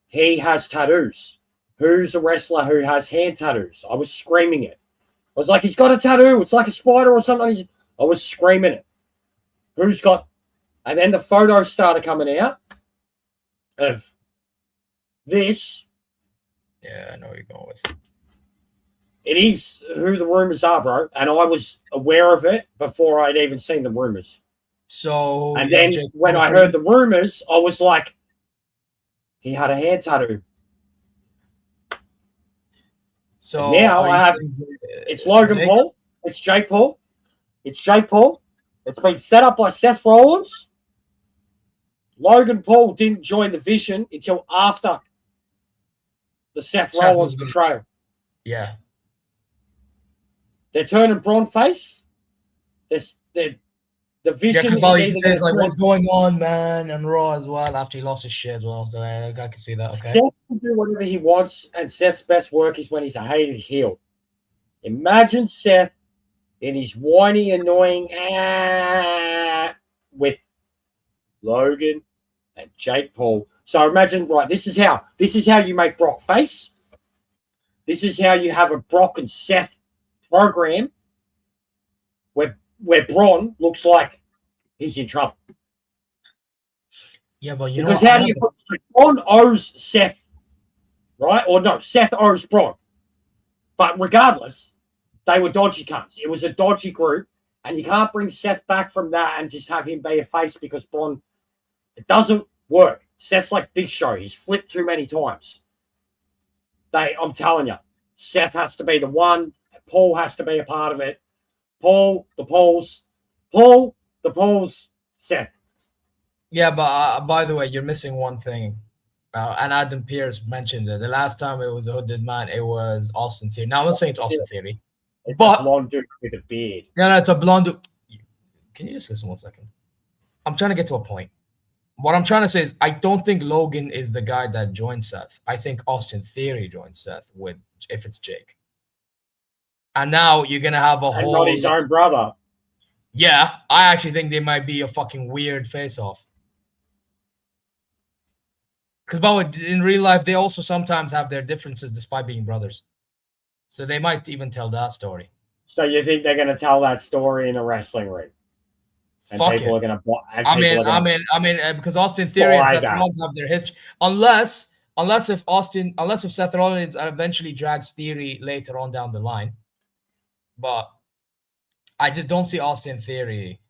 he has tattoos. Who's a wrestler who has hand tattoos? I was screaming it. I was like, he's got a tattoo. It's like a spider or something. I was screaming it. Who's got... And then the photos started coming out of this. Yeah, I know where you're going with. It is who the rumors are, bro. And I was aware of it before I'd even seen the rumors. So, and then when I heard the rumors, I was like, he had a hand tattoo. So and now I have, it's Logan Paul. It's Jake Paul. It's Jake Paul. It's been set up by Seth Rollins. Logan Paul didn't join the Vision until after the Seth Rollins betrayal. Yeah. They're turning Braun face. The Vision is says, like, what's going on, man, and Raw as well after he lost his shit as well. So I can see that. Okay. Seth can do whatever he wants, and Seth's best work is when he's a hated heel. Imagine Seth in his whiny, annoying with Logan and Jake Paul. So imagine, right? This is how you make Brock face. This is how you have a Brock and Seth program where Braun looks like he's in trouble. Yeah, but because how do you put Braun owes Seth, right? Or no, Seth owes Braun. But regardless, they were dodgy cunts. It was a dodgy group, and you can't bring Seth back from that and just have him be a face because Braun. It doesn't work. Seth's like Big Show. He's flipped too many times. I'm telling you, Seth has to be the one. Paul has to be a part of it. Paul, the Pauls, Seth. Yeah, but by the way, you're missing one thing. And Adam Pearce mentioned it. The last time it was a hooded man, it was Austin Theory. Now, I'm not saying it's Austin Theory. It's a blonde dude with a beard. No, it's a blonde dude. Can you just listen 1 second? I'm trying to get to a point. What I'm trying to say is I don't think Logan is the guy that joined Seth. I think Austin Theory joined Seth if it's Jake. And now you're going to have a whole... not his own brother. Yeah, I actually think they might be a fucking weird face-off. Because in real life, they also sometimes have their differences despite being brothers. So they might even tell that story. So you think they're going to tell that story in a wrestling ring? And Fuck people it. are going to... I mean, because Austin Theory and Seth Rollins have their history. Unless if Seth Rollins eventually drags Theory later on down the line. But I just don't see Austin Theory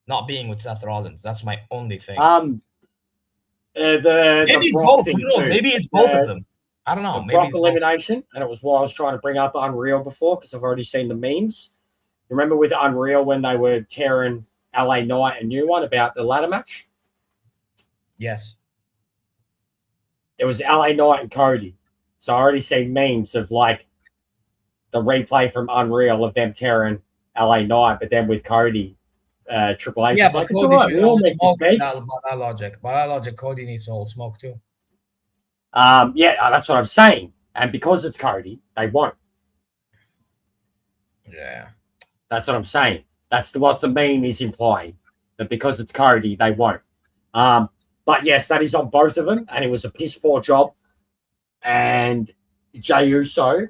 not being with Seth Rollins. That's my only thing. Maybe it's both of them. I don't know. Maybe Brock elimination, and it was what I was trying to bring up Unreal before because I've already seen the memes. Remember with Unreal when they were tearing LA Knight a new one about the ladder match? Yes. It was LA Knight and Cody. So I already seen memes of like the replay from Unreal of them tearing LA Knight, but then with Cody, Triple H. Yeah, but like, Cody right. We all make mistakes. By that logic, Cody needs to hold smoke too. Yeah, that's what I'm saying. And because it's Cody, they won't. Yeah. That's what I'm saying. That's what the meme is implying. That because it's Cody, they won't. But yes, that is on both of them, and it was a piss poor job. And Jey Uso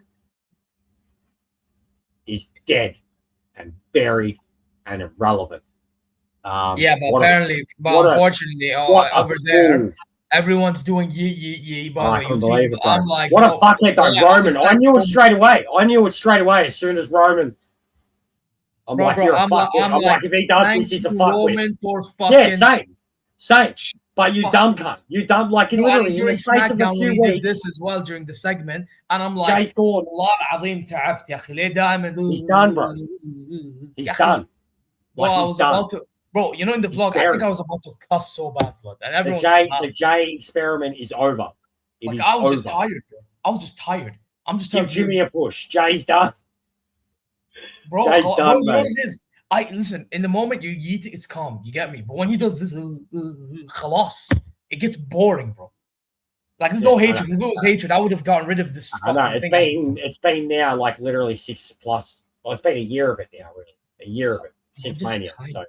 is dead and buried and irrelevant. Yeah, but unfortunately, over there, everyone's doing yee. I couldn't believe it. I'm like, what a fuckhead though, Roman. I knew it straight away. As soon as Roman. I'm like, you're a fuckwit. I'm like, if he does this, he's a fuckwit. Yeah, same. But you dumb cunt. You dumb, like, literally, in the space of a few weeks. This as well during the segment, and I'm like, Jay's gone. He's done, bro. He's done. Well, Bro, you know, in the vlog, I think I was about to cuss so bad, blood. And everyone the J experiment is over. Like, I was just tired, bro. I was just tired. I'm just Give Jimmy a push. Jay's done. Bro, Jay's done, you know what it is? Listen, in the moment you eat it, it's calm. You get me? But when he does this khalas, it gets boring, bro. Like, there's no hatred. If it was hatred, I would have gotten rid of this fucking thing. It's been now like literally 6+. Well, it's been a year of it now, really. A year of it since Mania. So,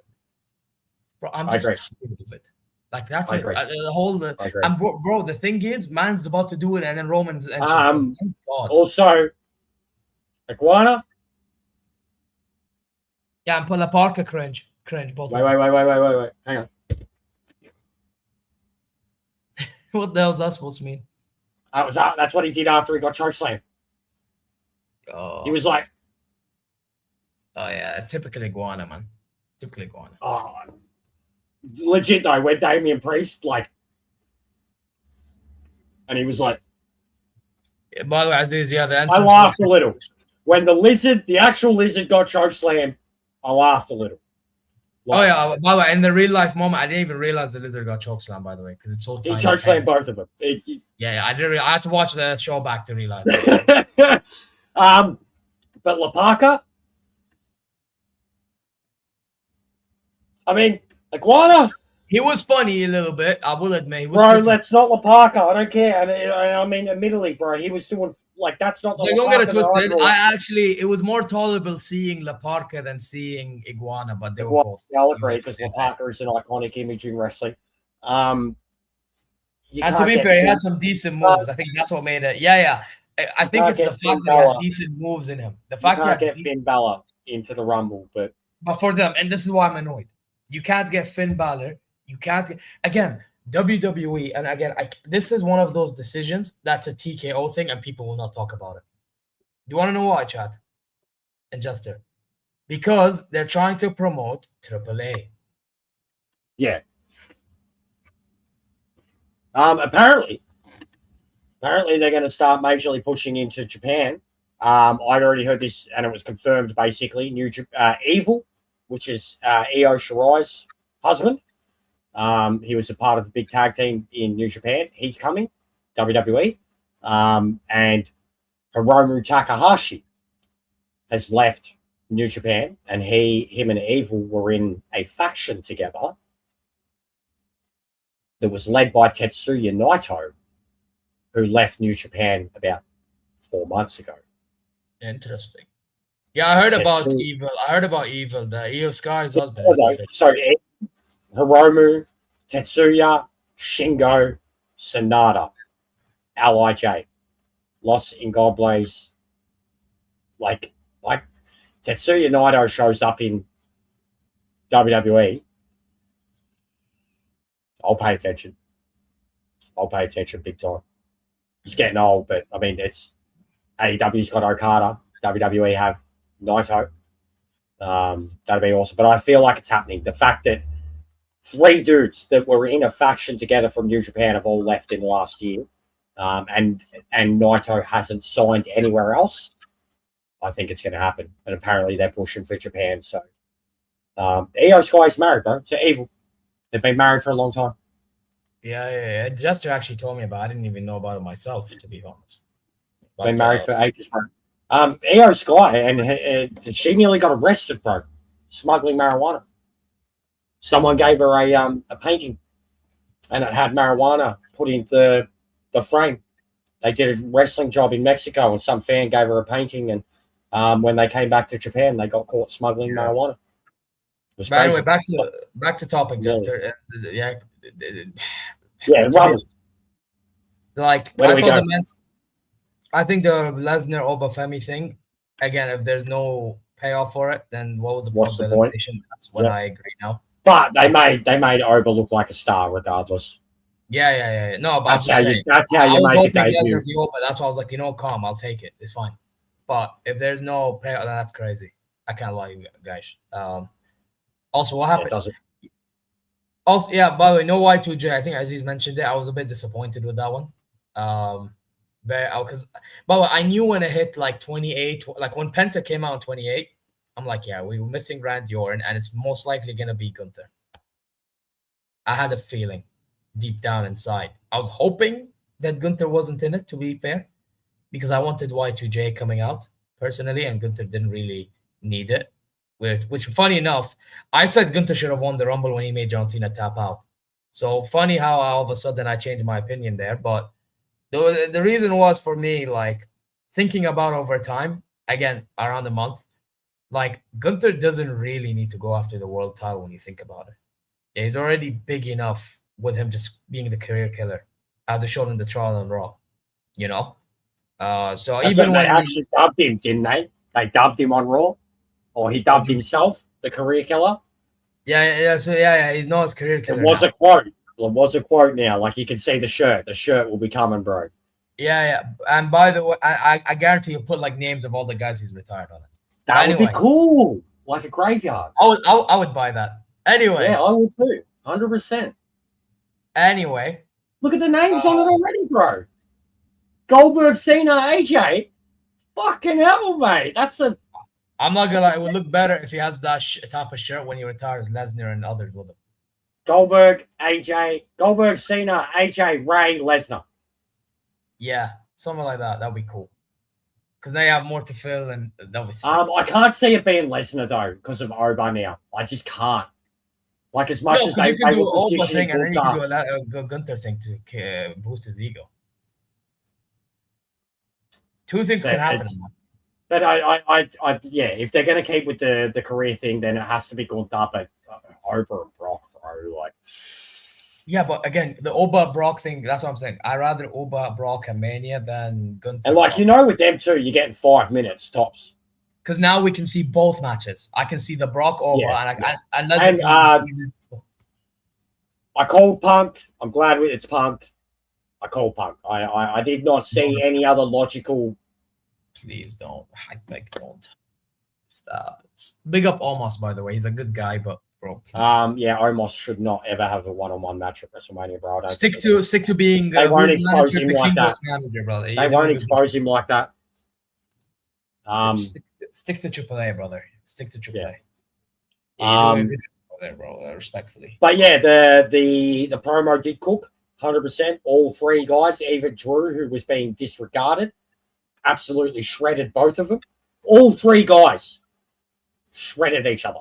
bro, I'm just tired of it. Like, that's it. The whole and bro, the thing is, man's about to do it, and then Roman's and God. Also, Iguana. Yeah, and Paula Parker cringe both. Wait. Hang on. What the hell is that supposed to mean? That's what he did after he got chokeslammed. Oh. He was like, oh yeah, typical Iguana, man. Typical Iguana. Oh, legit though, when Damian Priest and he was like, yeah, by the way, I laughed a little when the actual lizard got chokeslammed. I laughed a little. Like, oh yeah, by the way, in the real life moment, I didn't even realize the lizard got chokeslammed. By the way, because it's so tiny. He chokeslammed both of them. I didn't. I had to watch the show back to realize. But Lapaka, I mean, Iguana. He was funny a little bit. I will admit. Bro, let's not Lapaka. I don't care. And I mean, admittedly, bro, he was doing. Like, that's not the don't get it twisted. It was more tolerable seeing La Parka than seeing Iguana, but they were both. I'll agree, because La Parka is an iconic image in wrestling. And to be fair, he had some decent moves. I think that's what made it. Yeah. I think it's the fact that he had decent moves in him. The fact that get Finn Balor into the Rumble, but for them, and this is why I'm annoyed. You can't get Finn Balor. You can't again. WWE, and again, this is one of those decisions that's a TKO thing, and people will not talk about it. Do you want to know why, Chad and Jester? Because they're trying to promote AAA. Yeah. Apparently they're going to start majorly pushing into Japan. I'd already heard this, and it was confirmed. Basically, Evil, which is Io Shirai's husband. He was a part of a big tag team in New Japan. He's coming, WWE. And Hiromu Takahashi has left New Japan, and him and Evil were in a faction together that was led by Tetsuya Naito, who left New Japan about 4 months ago. Interesting. Yeah, I heard about Evil. The Io Sky's husband. So Hiromu, Tetsuya, Shingo, Sonata, LIJ, Los Ingobles. Like Tetsuya Naito shows up in WWE. I'll pay attention. Big time. He's getting old, but I mean, it's AEW's got Okada. WWE have Naito. That'd be awesome. But I feel like it's happening. The fact that 3 dudes that were in a faction together from New Japan have all left in the last year, and Naito hasn't signed anywhere else. I think it's going to happen, and apparently they're pushing for Japan. So, Io Sky's married, bro, to Evil. They've been married for a long time. Yeah. Jester actually told me about it. I didn't even know about it myself, to be honest. But, been married for ages, bro. Io Sky, and she nearly got arrested, bro, smuggling marijuana. Someone gave her a painting, and it had marijuana put in the frame. They did a wrestling job in Mexico, and some fan gave her a painting, and when they came back to Japan, they got caught smuggling marijuana. By the way, back to topic, Jester. Yeah, Rumble. Like, I think the Lesnar Obafemi thing, again, if there's no payoff for it, then what's the point? That's what I agree now. But they made Oba look like a star regardless. Yeah. No, but that's how you make a debut. But that's why I was like, calm, I'll take it. It's fine. But if there's no payoff, that's crazy. I can't lie, you guys. Also, what happened? Also, yeah, by the way, no Y2J. I think Aziz mentioned it. I was a bit disappointed with that one. Because by the way, I knew when it hit like 28, like when Penta came out in 28, I'm like, yeah, we were missing Randy Orton, and it's most likely gonna be Gunther. I had a feeling deep down inside. I was hoping that Gunther wasn't in it, to be fair, because I wanted Y2J coming out personally, and Gunther didn't really need it. Which funny enough, I said Gunther should have won the Rumble when he made John Cena tap out. So funny how all of a sudden I changed my opinion there. But the reason was for me, like, thinking about over time, again, around a month, like, Gunther doesn't really need to go after the world title when you think about it. Yeah, he's already big enough with him just being the career killer, as it showed in the trial on Raw, you know? So That's even what they when actually dubbed him, didn't they? They dubbed him on Raw, or he dubbed himself the career killer. yeah, he's not his career killer. It was a quote. It was a quote now. Like, you can see the shirt. The shirt will be coming, bro. Yeah. And by the way, I guarantee you'll put like names of all the guys he's retired on it. That would be cool. Like a graveyard. I would buy that. Anyway. Yeah, I would too. 100%. Anyway. Look at the names on it already, bro. Goldberg, Cena, AJ. Fucking hell, mate. That's a... I'm not gonna lie. It would look better if he has that type of shirt when he retires Lesnar and others with him. Goldberg, Cena, AJ, Ray, Lesnar. Yeah, something like that. That would be cool. Because they have more to fill, and that was. I can't see it being Lesnar though because of Oba now. I just can't. Like, as much as they can do were an Oba thing, and then you up, can do a Gunther thing to boost his ego. Two things can happen. But I yeah, if they're gonna keep with the career thing, then it has to be Gunther, but Oba and Brock, bro. Like, yeah, but again, the Oba Brock thing, that's what I'm saying. I'd rather Oba Brock and Mania than Gunther. And like, you know, with them two, you're getting 5 minutes tops. Because now we can see both matches. I can see the Brock Oba, and I called Punk. I'm glad it's Punk. I called Punk. I did not see any other logical. Please don't. I beg, don't. Stop it. Big up Omos, by the way. He's a good guy, but bro. Yeah, Omos should not ever have a one-on-one match at WrestleMania, bro. Stick to being. They won't expose him like that. Manager, brother. They won't expose him like that. Stick to AAA, brother. Stick to AAA. Yeah. There, bro. Respectfully. But yeah, the promo did cook 100%. All three guys, even Drew, who was being disregarded, absolutely shredded both of them. All three guys shredded each other.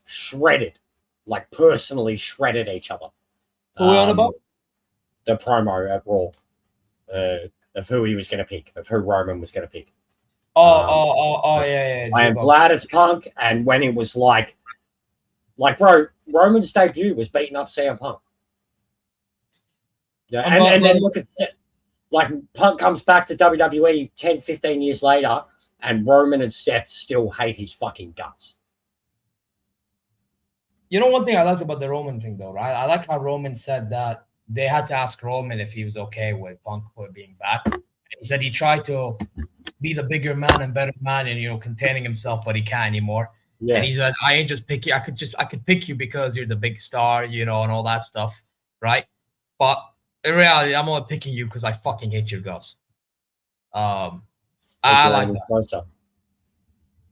Shredded. Like, personally shredded each other. Who are we on about? The promo at Raw. Of who he was going to pick. Of who Roman was going to pick. Yeah. I am glad it's Punk. And when it was like, bro, Roman's debut was beating up CM Punk. Yeah, and then look at, like, Punk comes back to WWE 10, 15 years later, and Roman and Seth still hate his fucking guts. You know, one thing I liked about the Roman thing, though, right? I like how Roman said that they had to ask Roman if he was okay with Punk being back. He said he tried to be the bigger man and better man and, you know, containing himself, but he can't anymore. Yeah. And he said, I ain't just pick you. I could pick you because you're the big star, you know, and all that stuff, right? But in reality, I'm only picking you because I fucking hate your guts. I like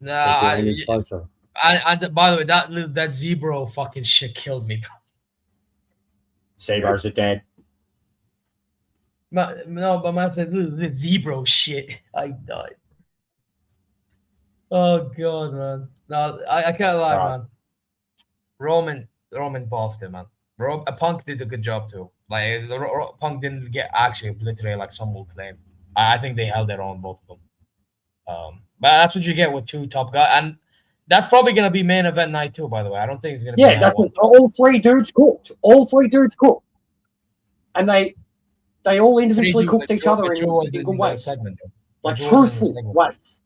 that. And by the way, that Zebra fucking shit killed me. Zebra's are dead. But man said the Zebra shit. I died. Oh god, man. No, I can't lie, man. Roman bossed him, man. Punk did a good job too. Like, Punk didn't get actually obliterated like some will claim. I think they held their own, both of them. But that's what you get with two top guys, and that's probably gonna be main event night too. By the way, I don't think it's gonna be. Yeah, that's what all three dudes cooked. And they all individually cooked each other in a single way. Like, truthful ways.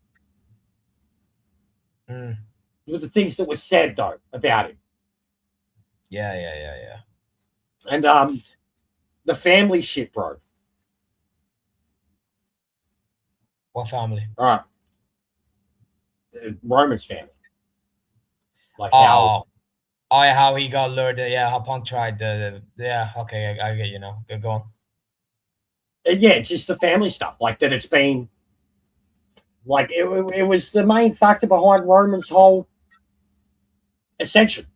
With the things that were said though about him. Yeah. And the family shit, bro. What family? All right. Roman's family. Like how he got lured. Yeah, how Punk tried. Yeah, okay, I get you now. Go on. Yeah, it's just the family stuff. Like, that it's been... Like, it was the main factor behind Roman's whole ascension.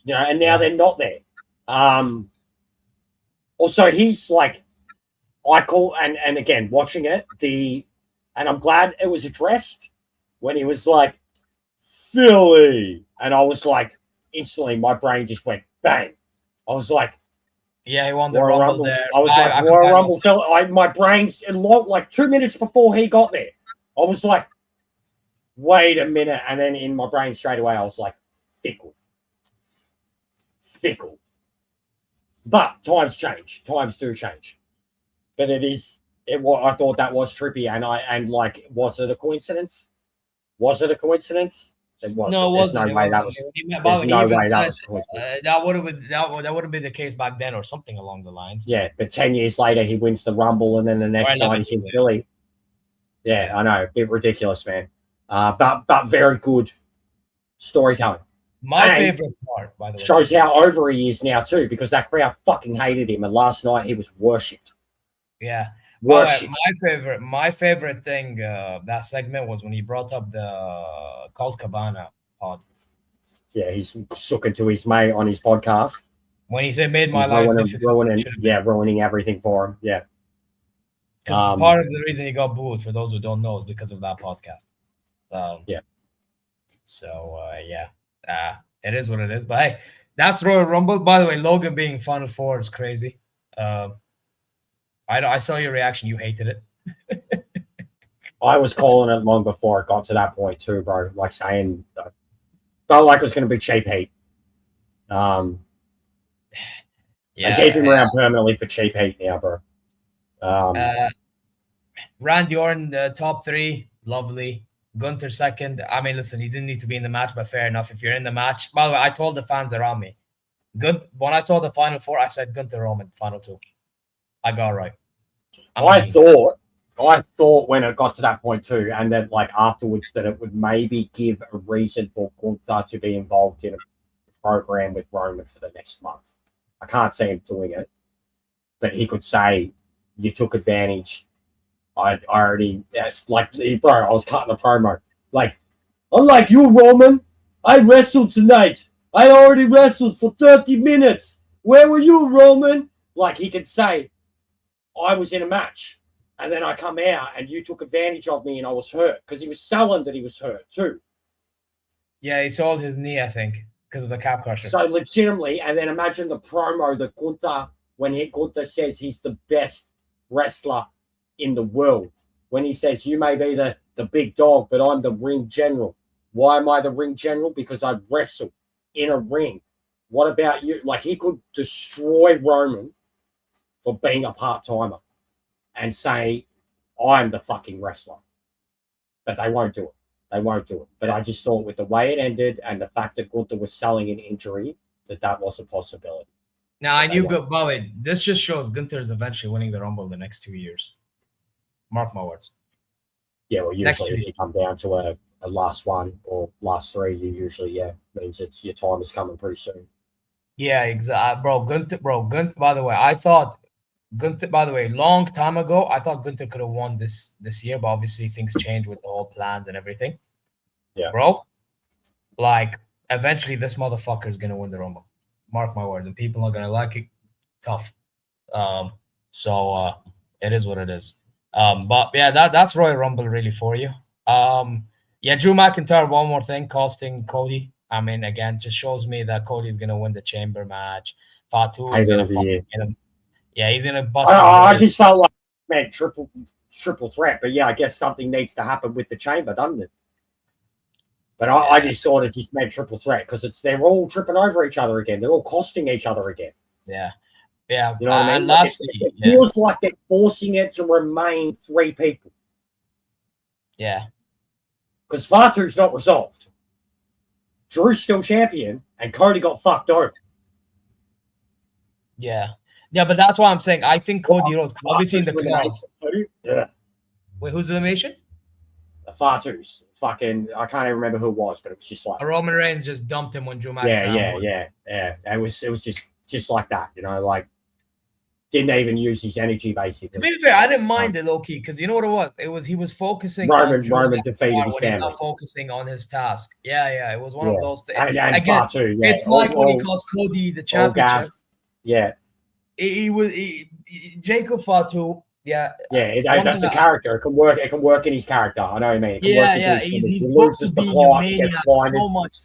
You know, and now they're not there. Also, he's like, I call and again watching it, and I'm glad it was addressed when he was like Philly, and I was like instantly my brain just went bang. I was like, yeah, he won the Rumble there. I was like, Royal Rumble fell. My brain's like 2 minutes before he got there. I was like, wait a minute, and then in my brain straight away, I was like, fickle. But times change. Times do change. But I thought that was trippy, and like, was it a coincidence? Was it a coincidence? It wasn't. No, it wasn't. There's no way that was. There's no way that was a coincidence. That would have been the case back then, or something along the lines. Yeah, but 10 years later, he wins the Rumble, and then the next night he's in Philly. Yeah, I know, a bit ridiculous, man. But very good storytelling. My favorite part, by the way, shows how over he is now too, because that crowd fucking hated him, and last night he was worshipped. Yeah, worshipped. My favorite thing that segment was when he brought up the Colt Cabana pod. Yeah, he's sucking to his mate on his podcast when he said made my life ruining everything for him. Yeah, because part of the reason he got booed, for those who don't know, is because of that podcast. Yeah. So it is what it is. But hey, that's Royal Rumble. By the way, Logan being Final Four is crazy. I saw your reaction. You hated it. I was calling it long before it got to that point too, bro. Like saying, felt like it was going to be cheap heat. I keep him around permanently for cheap heat now, bro. Randy Orton, top 3, lovely. Gunther second. I mean, listen, he didn't need to be in the match, but fair enough. If you're in the match, by the way, I told the fans around me, when I saw the Final Four, I said Gunther Roman, Final 2. I got it right. I thought when it got to that point too, and then like afterwards, that it would maybe give a reason for Gunther to be involved in a program with Roman for the next month. I can't see him doing it, but he could say, "You took advantage." I already like, bro. I was cutting the promo. Like, unlike you, Roman, I wrestled tonight. I already wrestled for 30 minutes. Where were you, Roman? Like, he could say, I was in a match, and then I come out, and you took advantage of me, and I was hurt, because he was selling that he was hurt too. Yeah, he sold his knee, I think, because of the cap crusher. So legitimately, and then imagine the promo that Gunther, when Gunther says he's the best wrestler in the world, when he says, you may be the big dog, but I'm the ring general. Why am I the ring general? Because I wrestle in a ring. What about you? Like, he could destroy Roman for being a part-timer and say, I'm the fucking wrestler. But they won't do it. They won't do it. But I just thought with the way it ended and the fact that Gunther was selling an injury, that was a possibility. Now, I knew, by the way, this just shows Gunther is eventually winning the Rumble the next 2 years. Mark my words. Yeah, well, usually if you come down to a last one or last 3, you usually, means your time is coming pretty soon. Yeah, exactly. Gunther, by the way, I thought Gunther, by the way, long time ago, I thought Gunther could have won this year, but obviously things changed with the whole plans and everything. Yeah. Bro, like, eventually this motherfucker is going to win the Rumble. Mark my words. And people are going to like it. Tough. So it is what it is. But yeah, that's Royal Rumble really for you. Drew McIntyre, one more thing, costing Cody. I mean, again, just shows me that Cody's going to win the chamber match. Fatu is going to fucking get him. Yeah, he's going to bust. I just felt like, man, triple threat. But yeah, I guess something needs to happen with the chamber, doesn't it? But I just thought it just meant triple threat because they're all tripping over each other again. They're all costing each other again. Yeah. Yeah. You know what I mean? It feels like they're forcing it to remain 3 people. Yeah. Because Fatu's not resolved. Drew's still champion, and Cody got fucked over. Yeah. Yeah, but that's why I'm saying I think Cody Rhodes, obviously in the crowd. Yeah. Wait, who's the elimination? The Fatu's. Fucking, I can't even remember who it was, but it was just like Roman Reigns just dumped him when Drew McIntyre. Yeah. It was just like that, you know, like didn't even use his energy basically. To be fair, I didn't mind it low key because you know what it was. He was focusing. Roman defeated his family. Not focusing on his task. Yeah. It was one of those things. And again, Fatu, it's like when he calls Cody the championship. Yeah. Jacob Fatu. Yeah. That's a character. It can work. It can work in his character. I know what you mean. It can work into his He's he booked to loses the be a plot. He gets maniac blinded. so much.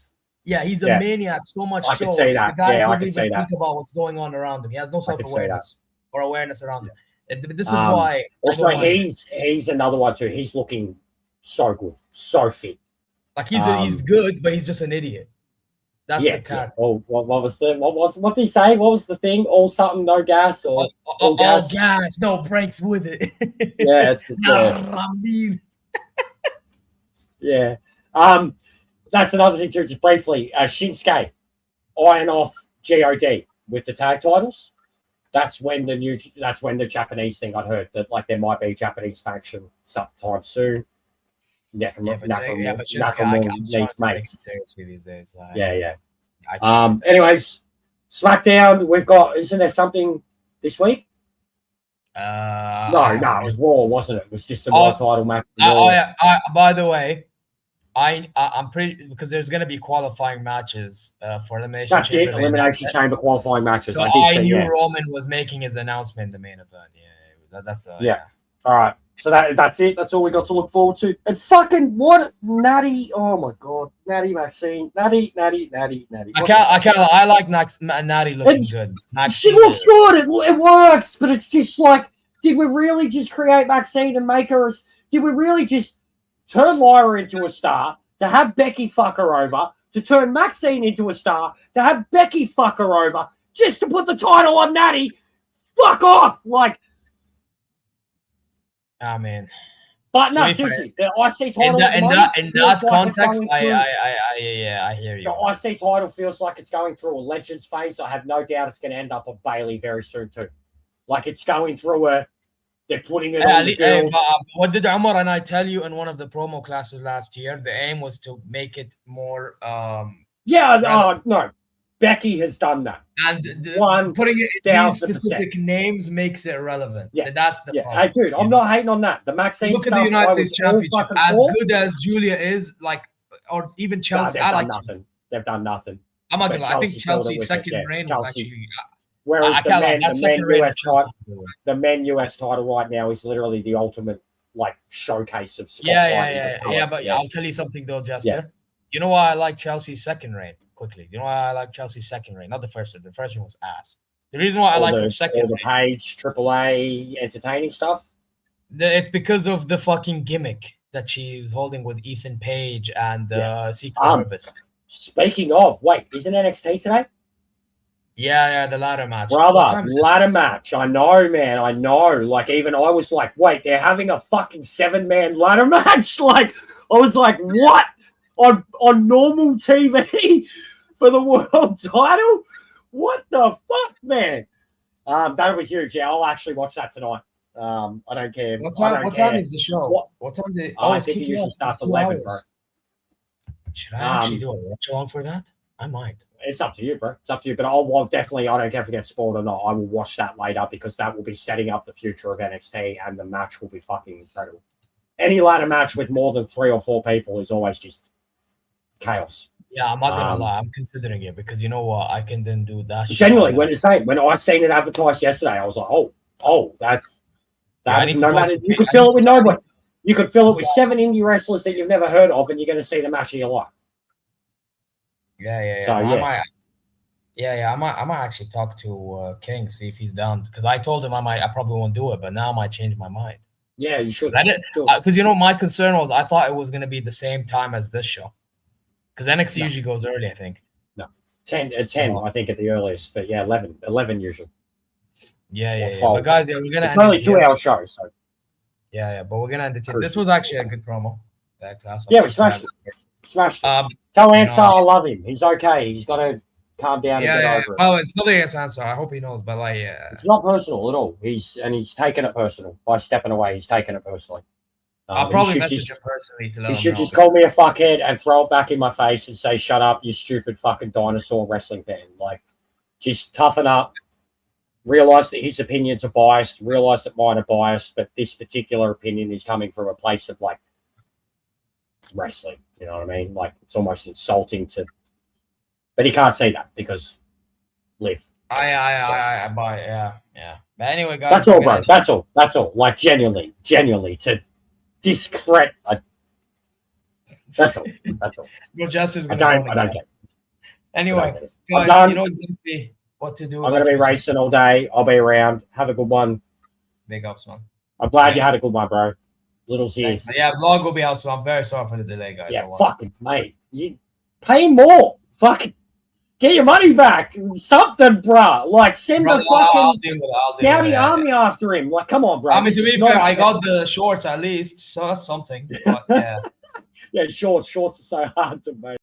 Yeah, he's a maniac so much. I could say that. The guy I doesn't could say even that. think about what's going on around him. He has no self-awareness or awareness around him. This is why. Also, he's another one too. He's looking so good, so fit. Like he's good, but he's just an idiot. That's the cat. Yeah. Oh, what did he say? What was the thing? All something, no gas, or all gas, no brakes with it. Yeah, it's yeah. That's another thing too. Just briefly, Shinsuke iron off God with the tag titles. That's when the Japanese thing got heard that like there might be a Japanase faction sometime soon. Nakamura needs mates. Seriously these days. Anyways, SmackDown. We've got. Isn't there something this week? No, it was Raw, wasn't it? It was just a Raw title match. By the way, I'm pretty because there's going to be qualifying matches for elimination. That's it. Elimination Chamber qualifying matches. So I knew Roman was making his announcement in the main event. Yeah. All right. So that's it. That's all we got to look forward to. And fucking what Natty? Oh my god, Natty Maxine, Natty. I like Natty looking good. She looks good. It works, but it's just like, did we really just create Maxine and make her? Did we really just turn Lyra into a star to have Becky fuck her over? To turn Maxine into a star to have Becky fuck her over just to put the title on Natty? Fuck off! Like. I mean, but no, seriously, the IC title in that context, I hear you. The IC title feels like it's going through a Legends phase. I have no doubt it's going to end up on Bailey very soon too. Like it's going through they're putting it on the girls. What did Omar and I tell you in one of the promo classes last year? The aim was to make it more. No. Becky has done that. And putting it in these specific names makes it relevant. Yeah. That's the problem. Hey, dude, I'm not hating on that. The Maxine look stuff, at the United States Championship. As good as Julia is, or even Chelsea, I like nothing. They've done nothing. I'm not gonna lie. I think Chelsea's second reign was actually. Whereas the men US title right now is literally the ultimate like showcase of Scott. But I'll tell you something though, Jester. Yeah. You know why I like Chelsea's second reign? Quickly, you know why I like Chelsea's second reign? Not the first one. The first one was ass. The reason why I like her second reign, the Page AAA entertaining stuff. It's because of the fucking gimmick that she was holding with Ethan Page and Secret Service. Speaking of, wait, isn't NXT today? Yeah, the ladder match. Brother, ladder match. I know, man. I know. Like, even I was like, wait, they're having a fucking 7-man ladder match? Like, I was like, what? On normal TV for the world title? What the fuck, man? That'll be huge. Yeah, I'll actually watch that tonight. I don't care. What time is the show? What time did I think it usually starts 11, bro. Should I actually do a watch along for that? I might. It's up to you, bro. It's up to you. But I'll definitely, I don't care if it gets spoiled or not. I will watch that later because that will be setting up the future of NXT and the match will be fucking incredible. Any ladder match with more than 3 or 4 people is always just chaos. Yeah, I'm not gonna lie. I'm considering it because you know what? I can then do that. Genuinely, when I seen it advertised yesterday, I was like, that. No matter, you could fill it with nobody. You could fill it with 7 indie wrestlers that you've never heard of, and you're going to see the match of your life. Yeah. So, I might actually talk to King, see if he's down because I told him I probably won't do it, but now I might change my mind. Yeah, you should. Because you know my concern was I thought it was going to be the same time as this show. Because NXT usually goes early, I think. No. 10, I think, at the earliest. But yeah, 11 usually. Yeah. But guys, we're going to end only 2-hour show, so. Yeah, but we're going to end it here. This was actually a good promo. That class. Yeah, we smashed it. Tell Ansar I love him. He's okay. He's got to calm down and get over it. Well, it's not the Ansar. I hope he knows, but like, it's not personal at all. He's taken it personal. By stepping away, he's taken it personally. I'll probably message him personally to let him know. He should just call me a fuckhead and throw it back in my face and say, shut up, you stupid fucking dinosaur wrestling fan. Like, just toughen up. Realize that his opinions are biased. Realize that mine are biased. But this particular opinion is coming from a place of, like, wrestling. You know what I mean? Like, it's almost insulting to... But he can't say that because Liv. I buy it. Yeah. But anyway, guys. That's all, bro. That's all. Like, genuinely, to discredit. That's all. No, Jester's I gonna. don't get it. Anyway, I'm guys, done. you know exactly what to do. I'm going to be racing all day. I'll be around. Have a good one. Big ups, man. I'm glad you had a good one, bro. Little Zeers. Yeah, vlog will be out, so I'm very sorry for the delay, guys. Yeah, fucking mate. You pay more. Fucking get your money back. Something, bro. Like, send the fucking Saudi army after him. Like, come on, bro. I mean, to be fair, I got the shorts at least, so that's something. But, yeah. Yeah, shorts are so hard to make.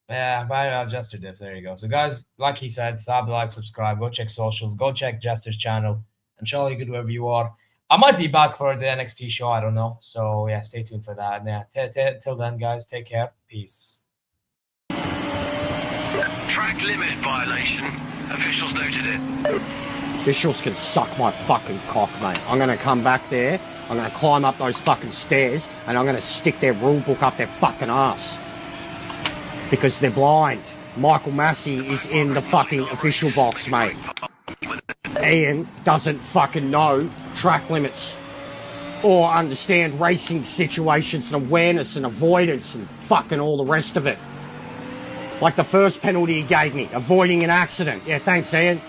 Yeah, but Jester dips. There you go. So, guys, like he said, sub, like, subscribe. Go check socials. Go check Jester's channel. And Charlie, you good wherever you are. I might be back for the NXT show. I don't know. So, yeah, stay tuned for that. Yeah, till then, guys, take care. Peace. Track limit violation. Officials noted it. Officials can suck my fucking cock, mate. I'm going to come back there. I'm going to climb up those fucking stairs and I'm going to stick their rule book up their fucking ass. Because they're blind. Michael Massey is in the fucking official box, mate. Ian doesn't fucking know track limits or understand racing situations and awareness and avoidance and fucking all the rest of it. Like the first penalty he gave me, avoiding an accident. Yeah, thanks, Ian.